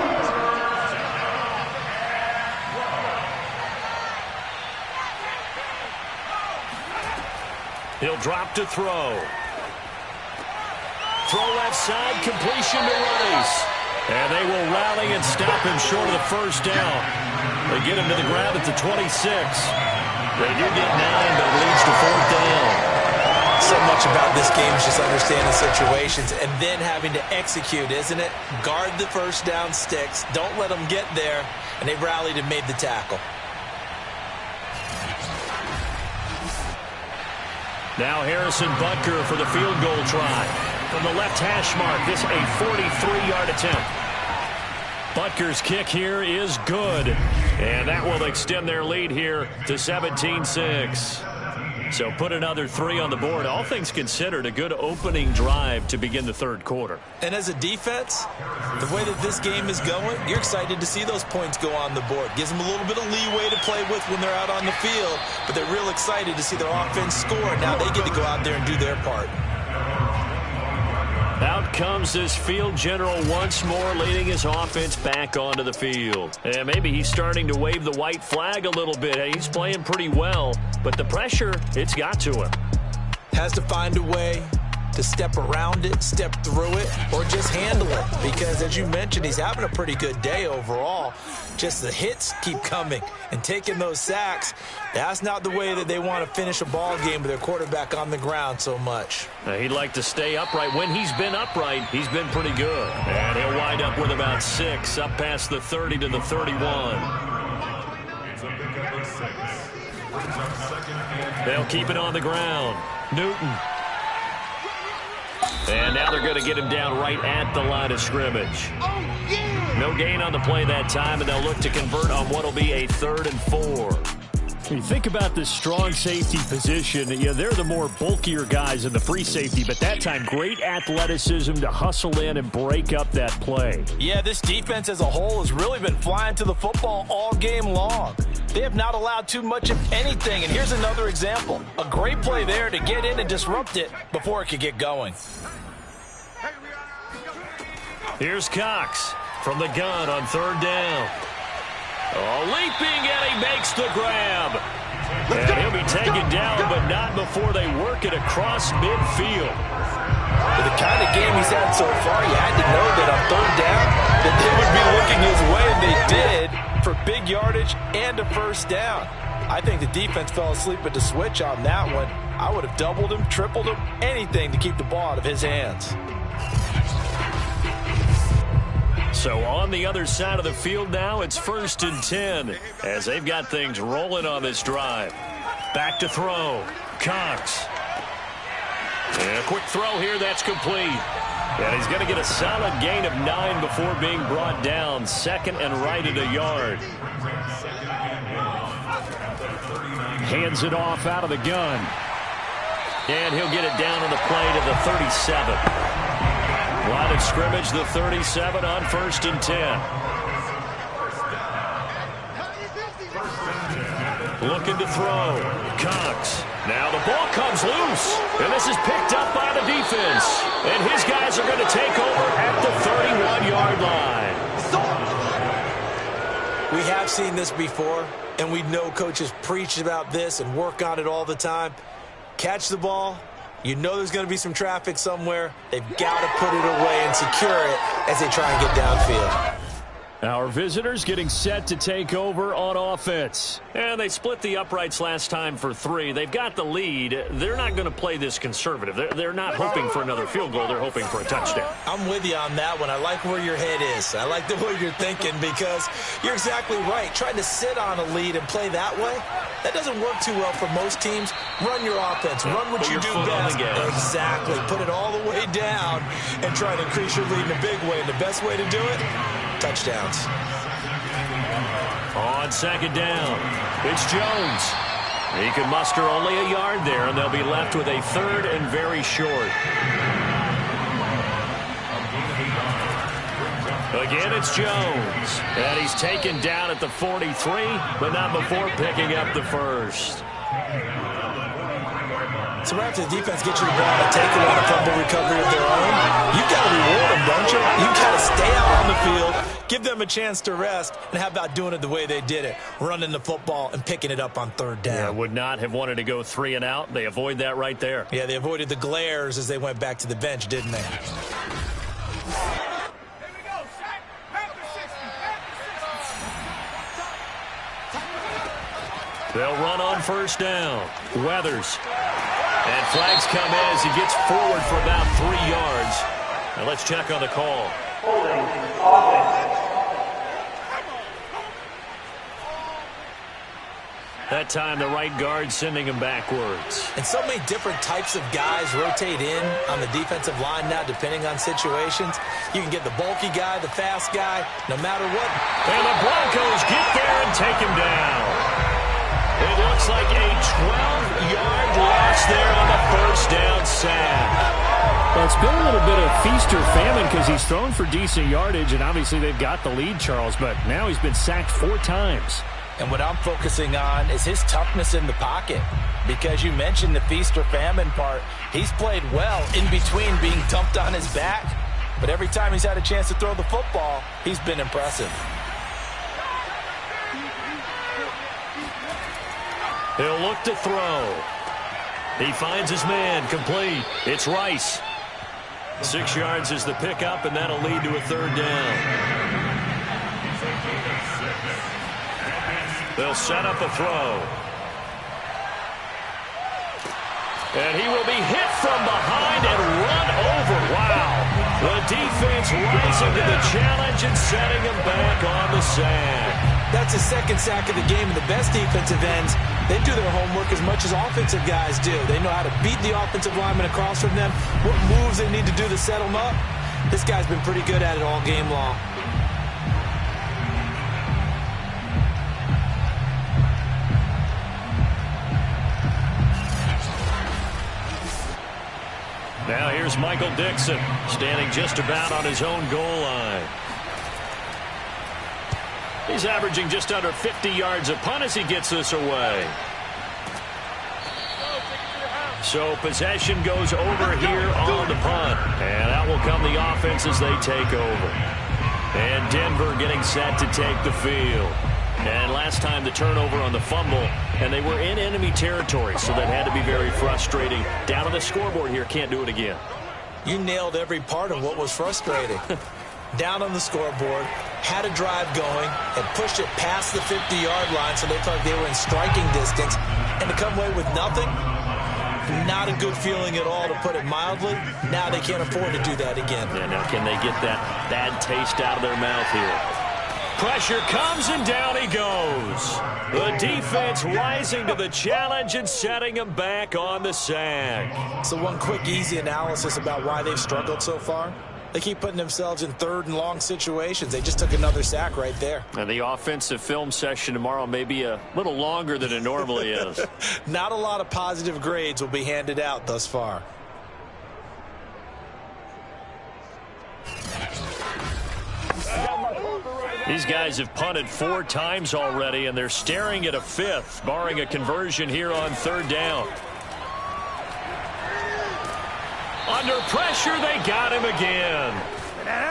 He'll drop to throw. Throw left side, completion to Rice. And they will rally and stop him short of the 1st down. They get him to the ground at the 26. They do get 9, but it leads to 4th down. So much about this game is just understanding situations and then having to execute, isn't it? Guard the 1st down sticks. Don't let them get there. And they rallied and made the tackle. Now Harrison Butker for the field goal try. from the left hash mark. This a 43-yard attempt. Butker's kick here is good. And that will extend their lead here to 17-6. So put another 3 on the board. All things considered, a good opening drive to begin the third quarter. And as a defense, the way that this game is going, you're excited to see those points go on the board. Gives them a little bit of leeway to play with when they're out on the field, but they're real excited to see their offense score. Now they get to go out there and do their part. Out comes this field general once more, leading his offense back onto the field. And maybe he's starting to wave the white flag a little bit. He's playing pretty well, but the pressure, it's got to him. Has to find a way to step around it, step through it, or just handle it. Because as you mentioned, he's having a pretty good day overall. Just the hits keep coming and taking those sacks. That's not the way that they want to finish a ball game with their quarterback on the ground so much. He'd like to stay upright. When he's been upright, he's been pretty good. And he'll wind up with about 6, up past the 30 to the 31. They'll keep it on the ground. Newton. And now they're going to get him down right at the line of scrimmage. No gain on the play that time, and they'll look to convert on what will be a 3rd and 4. When you think about the strong safety position, they're the more bulkier guys in the free safety, but that time, great athleticism to hustle in and break up that play. Yeah, this defense as a whole has really been flying to the football all game long. They have not allowed too much of anything, and here's another example. A great play there to get in and disrupt it before it could get going. Here's Cox from the gun on 3rd down. Oh, leaping, and he makes the grab. And he'll be taken down, but not before they work it across midfield. With the kind of game he's had so far, you had to know that on 3rd down that they would be looking his way, and they did, for big yardage and a 1st down. I think the defense fell asleep at the switch on that one. I would have doubled him, tripled him, anything to keep the ball out of his hands. So on the other side of the field now, it's 1st and 10 as they've got things rolling on this drive. Back to throw. Cox. And a quick throw here, that's complete. And he's going to get a solid gain of 9 before being brought down. 2nd and right at a yard. Hands it off out of the gun. And he'll get it down on the play to the 37. Line of scrimmage, the 37 on 1st and 10. Looking to throw. Cox. Now the ball comes loose. And this is picked up by the defense. And his guys are going to take over at the 31-yard line. We have seen this before, and we know coaches preach about this and work on it all the time. Catch the ball. You know there's going to be some traffic somewhere. They've got to put it away and secure it as they try and get downfield. Our visitors getting set to take over on offense. And they split the uprights last time for 3. They've got the lead. They're not going to play this conservative. They're not hoping for another field goal. They're hoping for a touchdown. I'm with you on that one. I like where your head is. I like the way you're thinking because you're exactly right. Trying to sit on a lead and play that way, that doesn't work too well for most teams. Run your offense. Run what you do best. Exactly. Put it all the way down and try to increase your lead in a big way. And the best way to do it, touchdowns. On 2nd down, it's Jones. He can muster only a yard there, and they'll be left with a 3rd and very short. Again, it's Jones. And he's taken down at the 43, but not before picking up the 1st. So after the defense gets you the ball and take it on a fumble recovery of their own, you've got to reward them, don't you? You've got to stay out on the field, give them a chance to rest, and how about doing it the way they did it, running the football and picking it up on 3rd down. Yeah, would not have wanted to go 3 and out. They avoid that right there. Yeah, they avoided the glares as they went back to the bench, didn't they? They'll run on 1st down. Weathers. And flags come in as he gets forward for about 3 yards. Now let's check on the call. Holding offense. That time the right guard sending him backwards. And so many different types of guys rotate in on the defensive line now, depending on situations. You can get the bulky guy, the fast guy, no matter what. And the Broncos get there and take him down. It looks like a 12-yard loss there on the first down sack. Well, it's been a little bit of feast or famine because he's thrown for decent yardage, and obviously they've got the lead, Charles, but now he's been sacked 4 times. And what I'm focusing on is his toughness in the pocket. Because you mentioned the feast or famine part. He's played well in between being dumped on his back. But every time he's had a chance to throw the football, he's been impressive. He'll look to throw. He finds his man, complete. It's Rice. 6 yards is the pickup, and that'll lead to a 3rd down. They'll set up a throw. And he will be hit from behind and run over. Wow. The defense rising to the challenge and setting him back on the sack. That's his 2nd sack of the game, and the best defensive ends, they do their homework as much as offensive guys do. They know how to beat the offensive lineman across from them, what moves they need to do to set them up. This guy's been pretty good at it all game long. Now here's Michael Dixon, standing just about on his own goal line. He's averaging just under 50 yards a punt as he gets this away. So possession goes over here on the punt. And out will come the offense as they take over. And Denver getting set to take the field. And last time the turnover on the fumble, and they were in enemy territory, so that had to be very frustrating. Down on the scoreboard here, can't do it again. You nailed every part of what was frustrating. Down on the scoreboard, had a drive going, and pushed it past the 50-yard line so they felt like they were in striking distance. And to come away with nothing, not a good feeling at all, to put it mildly. Now they can't afford to do that again. Yeah, now can they get that bad taste out of their mouth here? Pressure comes, and down he goes. The defense rising to the challenge and setting him back on the sack. So one quick, easy analysis about why they've struggled so far. They keep putting themselves in 3rd and long situations. They just took another sack right there. And the offensive film session tomorrow may be a little longer than it normally is. Not a lot of positive grades will be handed out thus far. These guys have punted 4 times already, and they're staring at a 5th, barring a conversion here on 3rd down. Under pressure, they got him again.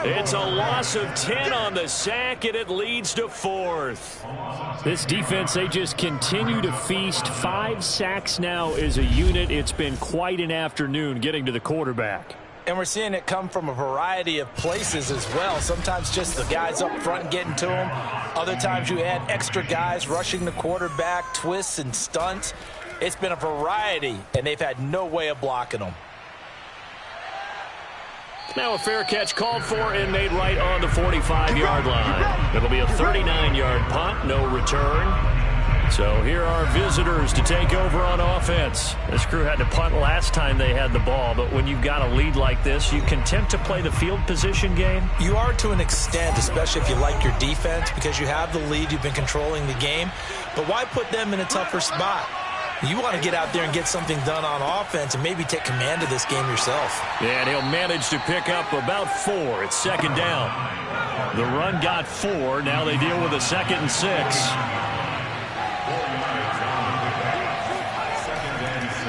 It's a loss of 10 on the sack, and it leads to 4th. This defense, they just continue to feast. 5 sacks now as a unit. It's been quite an afternoon getting to the quarterback. And we're seeing it come from a variety of places as well. Sometimes just the guys up front getting to him. Other times you add extra guys rushing the quarterback, twists and stunts. It's been a variety, and they've had no way of blocking them. Now a fair catch called for and made right on the 45-yard line. It'll be a 39-yard punt, no return. So here are visitors to take over on offense. This crew had to punt last time they had the ball, but when you've got a lead like this, you content to play the field position game? You are to an extent, especially if you like your defense, because you have the lead, you've been controlling the game. But why put them in a tougher spot? You want to get out there and get something done on offense and maybe take command of this game yourself. Yeah, and he'll manage to pick up about 4. It's 2nd down. The run got 4. Now they deal with a 2nd and 6.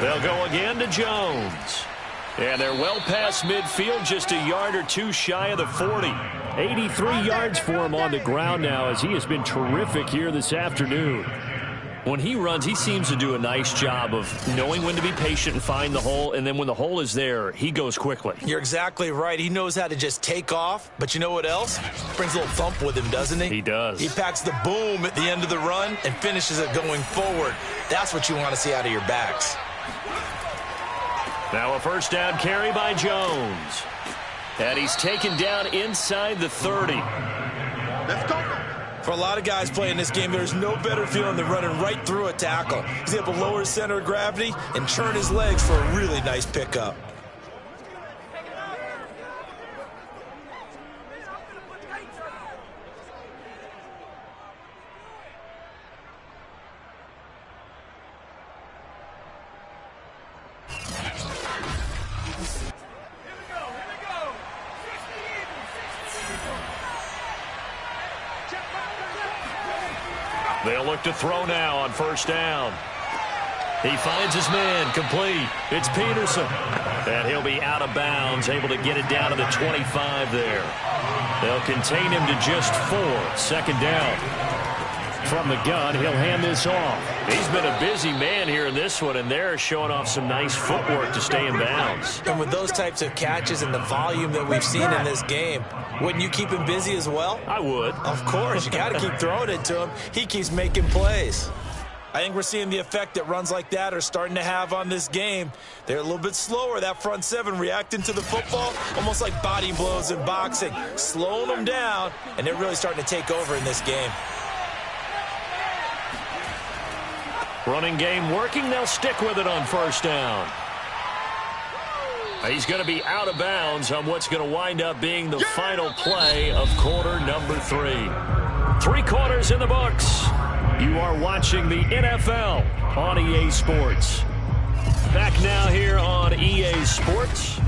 They'll go again to Jones. And they're well past midfield, just a yard or 2 shy of the 40. 83 yards for him on the ground now, as he has been terrific here this afternoon. When he runs, he seems to do a nice job of knowing when to be patient and find the hole, and then when the hole is there, he goes quickly. You're exactly right. He knows how to just take off, but you know what else? Brings a little thump with him, doesn't he? He does. He packs the boom at the end of the run and finishes it going forward. That's what you want to see out of your backs. Now a 1st down carry by Jones. And he's taken down inside the 30. Let's go. For a lot of guys playing this game, there's no better feeling than running right through a tackle. He's able to lower his center of gravity and turn his legs for a really nice pickup. They'll look to throw now on first down. He finds his man, complete. It's Peterson. And he'll be out of bounds, able to get it down to the 25 there. They'll contain him to just 4. Second down. From the gun, he'll hand this off. He's been a busy man here in this one, and they're showing off some nice footwork to stay in bounds. And with those types of catches and the volume that we've seen in this game, wouldn't you keep him busy as well? I would. Of course. You got to keep throwing it to him. He keeps making plays. I think we're seeing the effect that runs like that are starting to have on this game. They're a little bit slower, that front seven, reacting to the football, almost like body blows in boxing, slowing them down, and they're really starting to take over in this game. Running game working. They'll stick with it on first down. He's going to be out of bounds on what's going to wind up being the final play of quarter number 3. 3 quarters in the books. You are watching the NFL on EA Sports. Back now here on EA Sports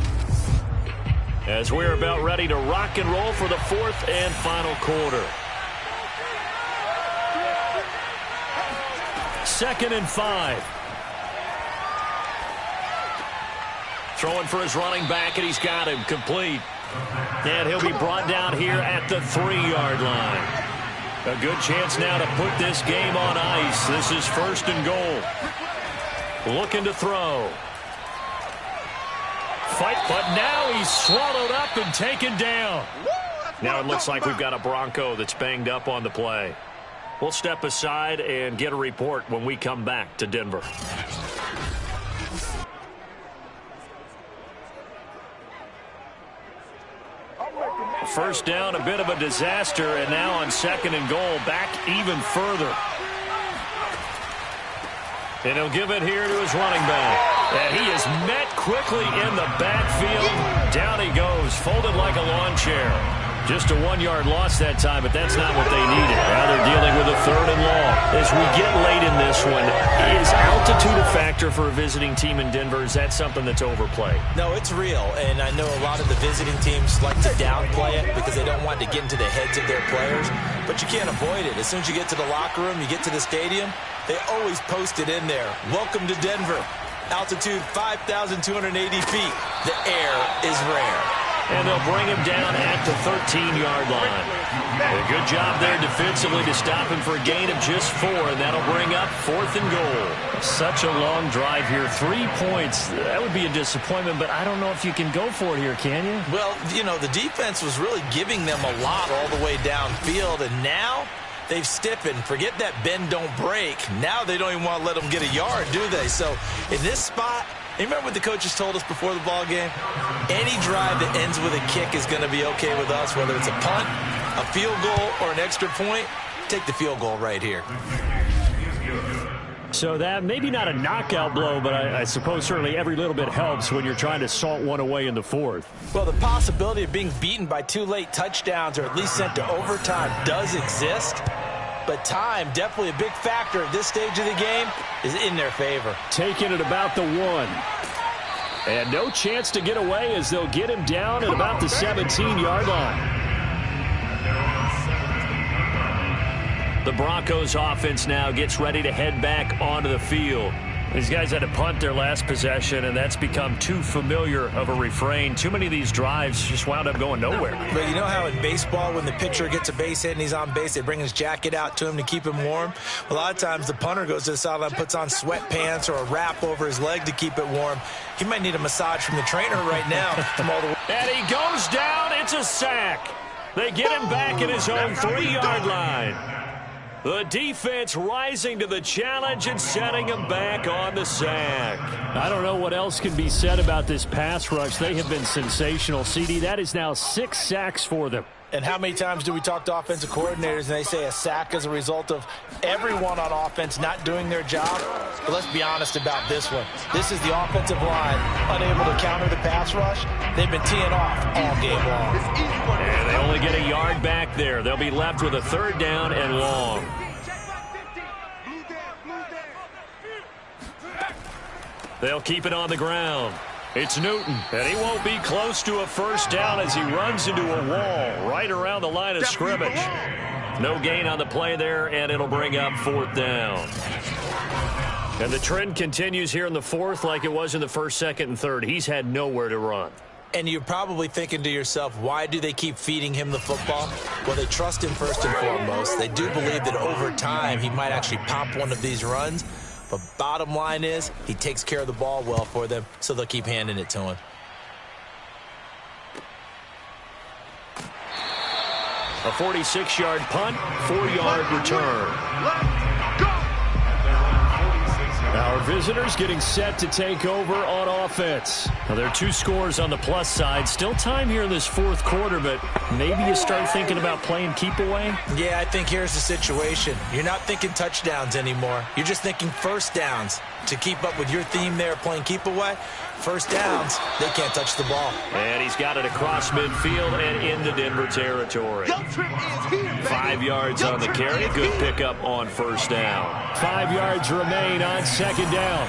as we're about ready to rock and roll for the 4th and final quarter. 2nd and 5. Throwing for his running back, and he's got him complete. And he'll be brought down here at the 3-yard line. A good chance now to put this game on ice. This is 1st and goal. Looking to throw. Fight, but now he's swallowed up and taken down. Now it looks like we've got a Bronco that's banged up on the play. We'll step aside and get a report when we come back to Denver. First down, a bit of a disaster, and now on 2nd and goal, back even further. And he'll give it here to his running back. And he is met quickly in the backfield. Down he goes, folded like a lawn chair. Just a 1-yard loss that time, but that's not what they needed. Now they're dealing with a 3rd and long. As we get late in this one, is altitude a factor for a visiting team in Denver? Is that something that's overplayed? No, it's real, and I know a lot of the visiting teams like to downplay it because they don't want to get into the heads of their players, but you can't avoid it. As soon as you get to the locker room, you get to the stadium, they always post it in there. Welcome to Denver. Altitude 5,280 feet. The air is rare. And they'll bring him down at the 13-yard line. A good job there defensively to stop him for a gain of just 4, and that'll bring up 4th and goal. Such a long drive here. 3 points. That would be a disappointment, but I don't know if you can go for it here, can you? Well, you know, the defense was really giving them a lot all the way downfield, and now they've stiffened. Forget that bend, don't break. Now they don't even want to let them get a yard, do they? So in this spot, you remember what the coaches told us before the ball game? Any drive that ends with a kick is going to be okay with us, whether it's a punt, a field goal, or an extra point. Take the field goal right here. So that maybe not a knockout blow, but I suppose certainly every little bit helps when you're trying to salt one away in the 4th. Well, the possibility of being beaten by 2 late touchdowns or at least sent to overtime does exist. But time, definitely a big factor at this stage of the game, is in their favor. Taking it about the 1. And no chance to get away as they'll get him down at about the 17-yard line. The Broncos offense now gets ready to head back onto the field. These guys had to punt their last possession, and that's become too familiar of a refrain. Too many of these drives just wound up going nowhere. But you know how in baseball, when the pitcher gets a base hit and he's on base, they bring his jacket out to him to keep him warm? A lot of times the punter goes to the sideline, puts on sweatpants or a wrap over his leg to keep it warm. He might need a massage from the trainer right now. From all the And he goes down. It's a sack. They get him back at his own 3-yard line. The defense rising to the challenge and setting him back on the sack. I don't know what else can be said about this pass rush. They have been sensational. CD, that is now 6 sacks for them. And how many times do we talk to offensive coordinators and they say a sack as a result of everyone on offense not doing their job? But let's be honest about this one. This is the offensive line unable to counter the pass rush. They've been teeing off all game long. And they only get a yard back there. They'll be left with a 3rd down and long. They'll keep it on the ground. It's Newton, and he won't be close to a 1st down as he runs into a wall right around the line of scrimmage. No gain on the play there, and it'll bring up 4th down. And the trend continues here in the 4th like it was in the 1st, 2nd, and 3rd. He's had nowhere to run. And you're probably thinking to yourself, why do they keep feeding him the football? Well, they trust him first and foremost. They do believe that over time he might actually pop one of these runs. But bottom line is, he takes care of the ball well for them, so they'll keep handing it to him. A 46-yard punt, 4-yard return. Our visitors getting set to take over on offense. Now, there are 2 scores on the plus side. Still time here in this 4th quarter, but maybe you start thinking about playing keep away? Yeah, I think here's the situation. You're not thinking touchdowns anymore. You're just thinking 1st downs. To keep up with your theme there, playing keep away, 1st downs, they can't touch the ball. And he's got it across midfield and into Denver territory. 5 yards on the carry. Good pickup on 1st down. 5 yards remain on 2nd down.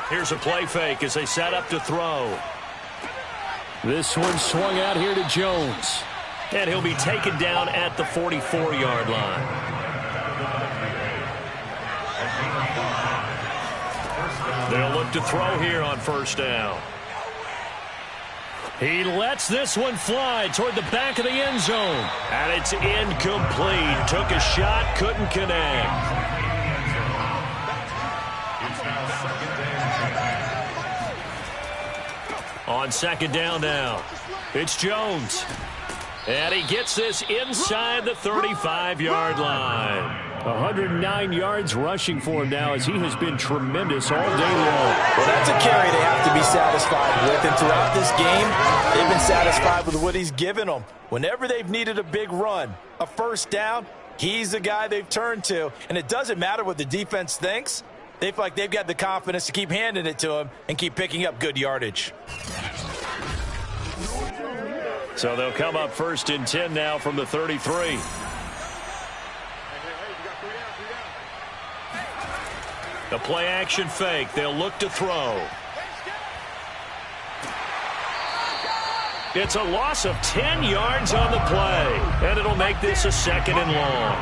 Here's a play fake as they set up to throw. This one swung out here to Jones. And he'll be taken down at the 44-yard line. They'll look to throw here on 1st down. He lets this one fly toward the back of the end zone. And it's incomplete. Took a shot, couldn't connect. On 2nd down now, it's Jones. And he gets this inside the 35-yard line. 109 yards rushing for him now as he has been tremendous all day long. Well, that's a carry they have to be satisfied with. And throughout this game, they've been satisfied with what he's given them. Whenever they've needed a big run, a 1st down, he's the guy they've turned to. And it doesn't matter what the defense thinks. They feel like they've got the confidence to keep handing it to him and keep picking up good yardage. So they'll come up 1st and 10 now from the 33. The play action fake. They'll look to throw. It's a loss of 10 yards on the play. And it'll make this a 2nd and long.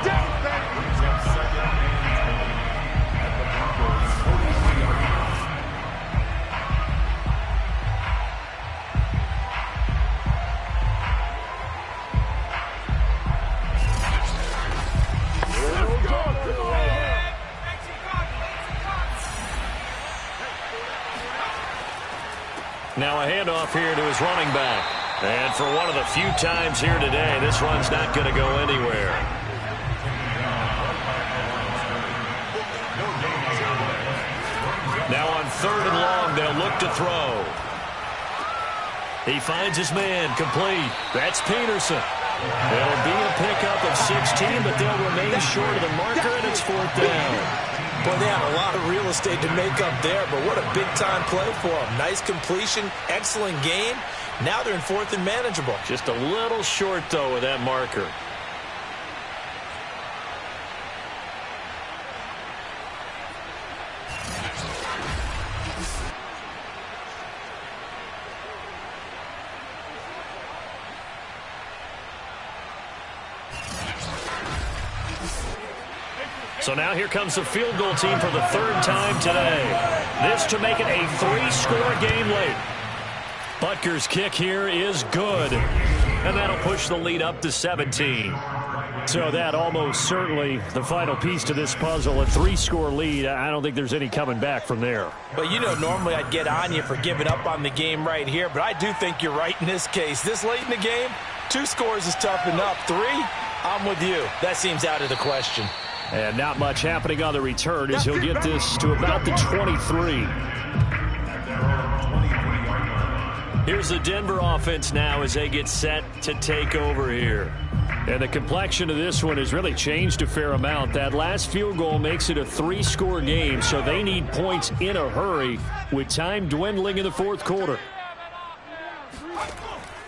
Now a handoff here to his running back. And for one of the few times here today, this run's not going to go anywhere. Now on 3rd and long, they'll look to throw. He finds his man, complete. That's Peterson. It'll be a pickup of 16, but they'll remain short of the marker, and it's 4th down. Well, they have a lot of real estate to make up there, but what a big-time play for them. Nice completion, excellent game. Now they're in 4th and manageable. Just a little short, though, of that marker. So now here comes the field goal team for the 3rd time today. This to make it a 3-score game late. Butker's kick here is good. And that'll push the lead up to 17. So that almost certainly the final piece to this puzzle. A 3-score lead. I don't think there's any coming back from there. But, you know, normally I'd get on you for giving up on the game right here. But I do think you're right in this case. This late in the game, 2 scores is tough enough. 3, I'm with you. That seems out of the question. And not much happening on the return as he'll get this to about the 23. Here's the Denver offense now as they get set to take over here. And the complexion of this one has really changed a fair amount. That last field goal makes it a 3-score game, so they need points in a hurry with time dwindling in the fourth quarter.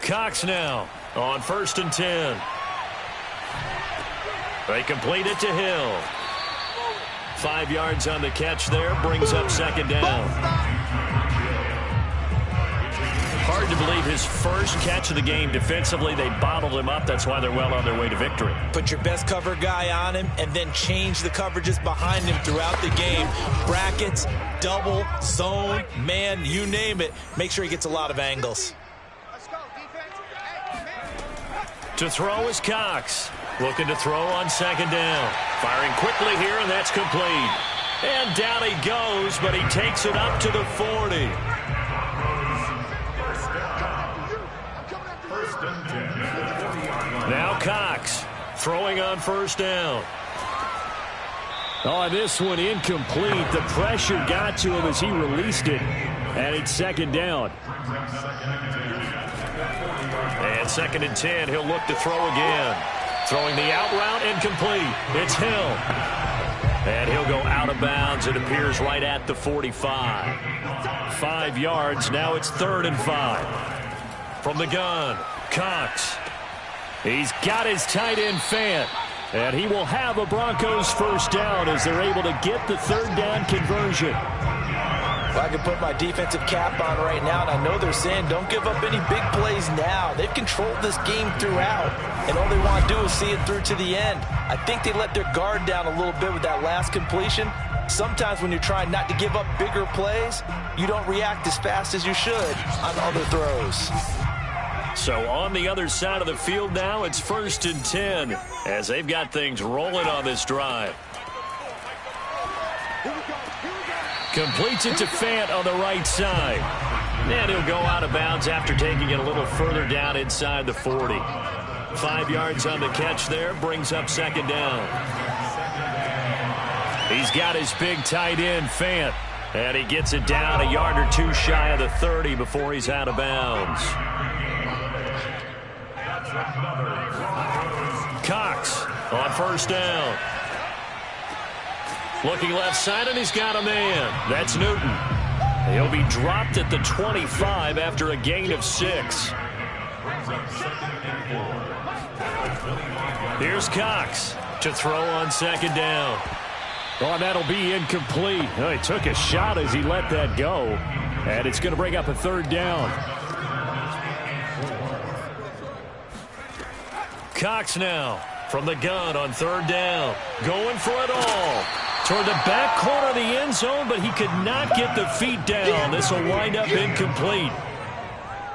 Cox now on 1st and 10. They complete it to Hill. 5 yards on the catch there, brings up 2nd down. Hard to believe his first catch of the game defensively. They bottled him up. That's why they're well on their way to victory. Put your best cover guy on him and then change the coverages behind him throughout the game. Brackets, double, zone, man, you name it. Make sure he gets a lot of angles. To throw is Cox. Looking to throw on 2nd down. Firing quickly here, and that's complete. And down he goes, but he takes it up to the 40. Now Cox throwing on 1st down. Oh, this one incomplete. The pressure got to him as he released it, and it's 2nd down. And 2nd and 10, he'll look to throw again. Throwing the out route, incomplete. It's Hill. And he'll go out of bounds. It appears right at the 45. 5 yards. Now it's 3rd and 5. From the gun, Cox. He's got his tight end Fant. And he will have a Broncos 1st down as they're able to get the 3rd down conversion. Well, I can put my defensive cap on right now, and I know they're saying don't give up any big plays now. They've controlled this game throughout, and all they want to do is see it through to the end. I think they let their guard down a little bit with that last completion. Sometimes when you're trying not to give up bigger plays, you don't react as fast as you should on other throws. So on the other side of the field now, it's 1st and 10 as they've got things rolling on this drive. Completes it to Fant on the right side. And he'll go out of bounds after taking it a little further down inside the 40. 5 yards on the catch there, brings up 2nd down. He's got his big tight end, Fant. And he gets it down a yard or two shy of the 30 before he's out of bounds. Cox on 1st down. Looking left side, and he's got a man. That's Newton. He'll be dropped at the 25 after a gain of 6. Here's Cox to throw on 2nd down. Oh, and that'll be incomplete. Oh, he took a shot as he let that go. And it's going to bring up a 3rd down. Cox now from the gun on 3rd down. Going for it all. Toward the back corner of the end zone, but he could not get the feet down. This will wind up incomplete.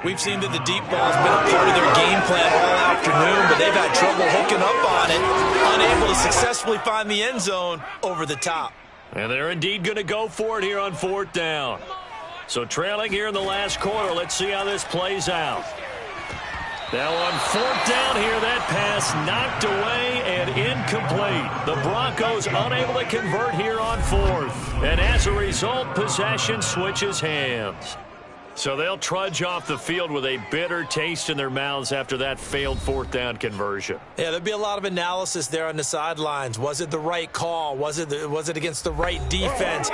We've seen that the deep ball has been a part of their game plan all afternoon, but they've had trouble hooking up on it, unable to successfully find the end zone over the top. And they're indeed going to go for it here on 4th down. So trailing here in the last quarter, let's see how this plays out. Now on 4th down here, that pass knocked away and incomplete. The Broncos unable to convert here on 4th. And as a result, possession switches hands. So they'll trudge off the field with a bitter taste in their mouths after that failed 4th down conversion. Yeah, there'll be a lot of analysis there on the sidelines. Was it the right call? Was it against the right defense?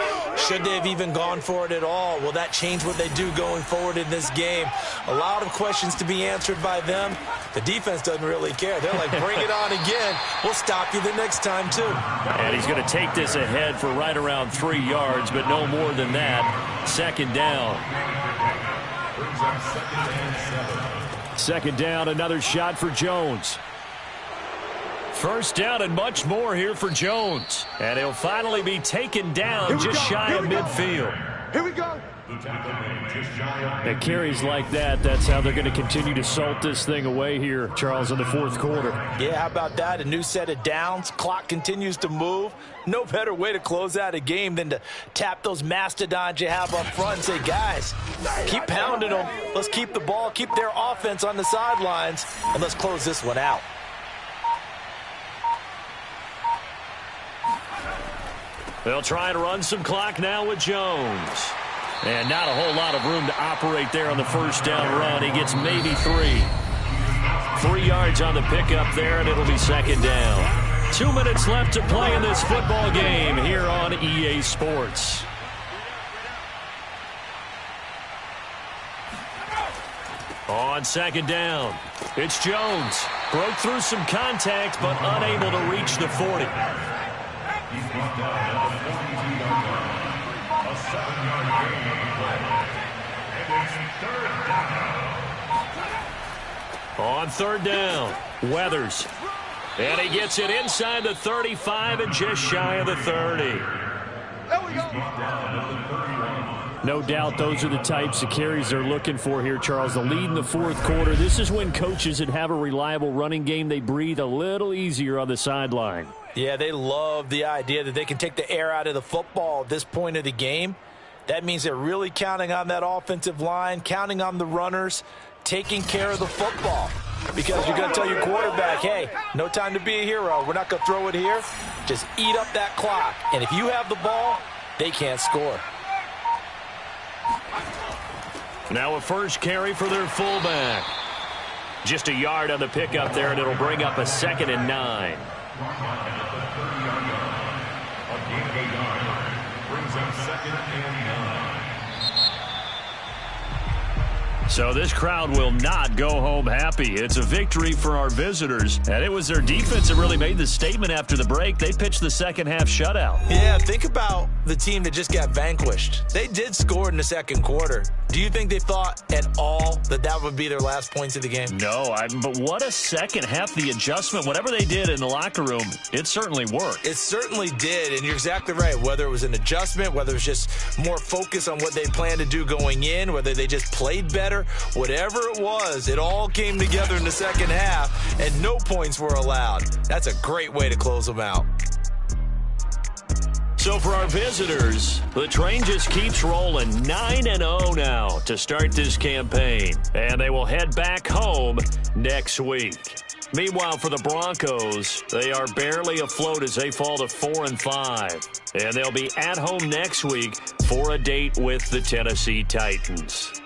Should they have even gone for it at all? Will that change what they do going forward in this game? A lot of questions to be answered by them. The defense doesn't really care. They're like, bring it on again. We'll stop you the next time, too. And he's going to take this ahead for right around 3 yards, but no more than that. 2nd down. 2nd down, another shot for Jones. 1st down and much more here for Jones. And he'll finally be taken down just shy of midfield. Here we go. At carries like that, that's how they're going to continue to salt this thing away here, Charles, in the 4th quarter. Yeah, how about that? A new set of downs. Clock continues to move. No better way to close out a game than to tap those mastodons you have up front and say, guys, keep pounding them. Let's keep the ball, keep their offense on the sidelines, and let's close this one out. They'll try to run some clock now with Jones. And not a whole lot of room to operate there on the first down run. He gets maybe 3. 3 yards on the pickup there, and it'll be second down. 2 minutes left to play in this football game here on EA Sports. On second down, it's Jones. Broke through some contact, but unable to reach the 40. On third down, Weathers. And he gets it inside the 35 and just shy of the 30. There we go. No doubt those are the types of carries they're looking for here, Charles. The lead in the fourth quarter. This is when coaches that have a reliable running game, they breathe a little easier on the sideline. Yeah, they love the idea that they can take the air out of the football at this point of the game. That means they're really counting on that offensive line, counting on the runners, taking care of the football. Because you're going to tell your quarterback, hey, no time to be a hero. We're not going to throw it here. Just eat up that clock. And if you have the ball, they can't score. Now a first carry for their fullback. Just a yard on the pickup there, and it'll bring up a 2nd and 9. So this crowd will not go home happy. It's a victory for our visitors. And it was their defense that really made the statement after the break. They pitched the second half shutout. Yeah, think about the team that just got vanquished. They did score in the second quarter. Do you think they thought at all that that would be their last points of the game? No, but what a second half. The adjustment, whatever they did in the locker room, it certainly worked. It certainly did, and you're exactly right. Whether it was an adjustment, whether it was just more focus on what they planned to do going in, whether they just played better, whatever it was, it all came together in the second half, and no points were allowed. That's a great way to close them out. So for our visitors, the train just keeps rolling. 9-0 now to start this campaign. And they will head back home next week. Meanwhile, for the Broncos, they are barely afloat as they fall to 4-5. And they'll be at home next week for a date with the Tennessee Titans.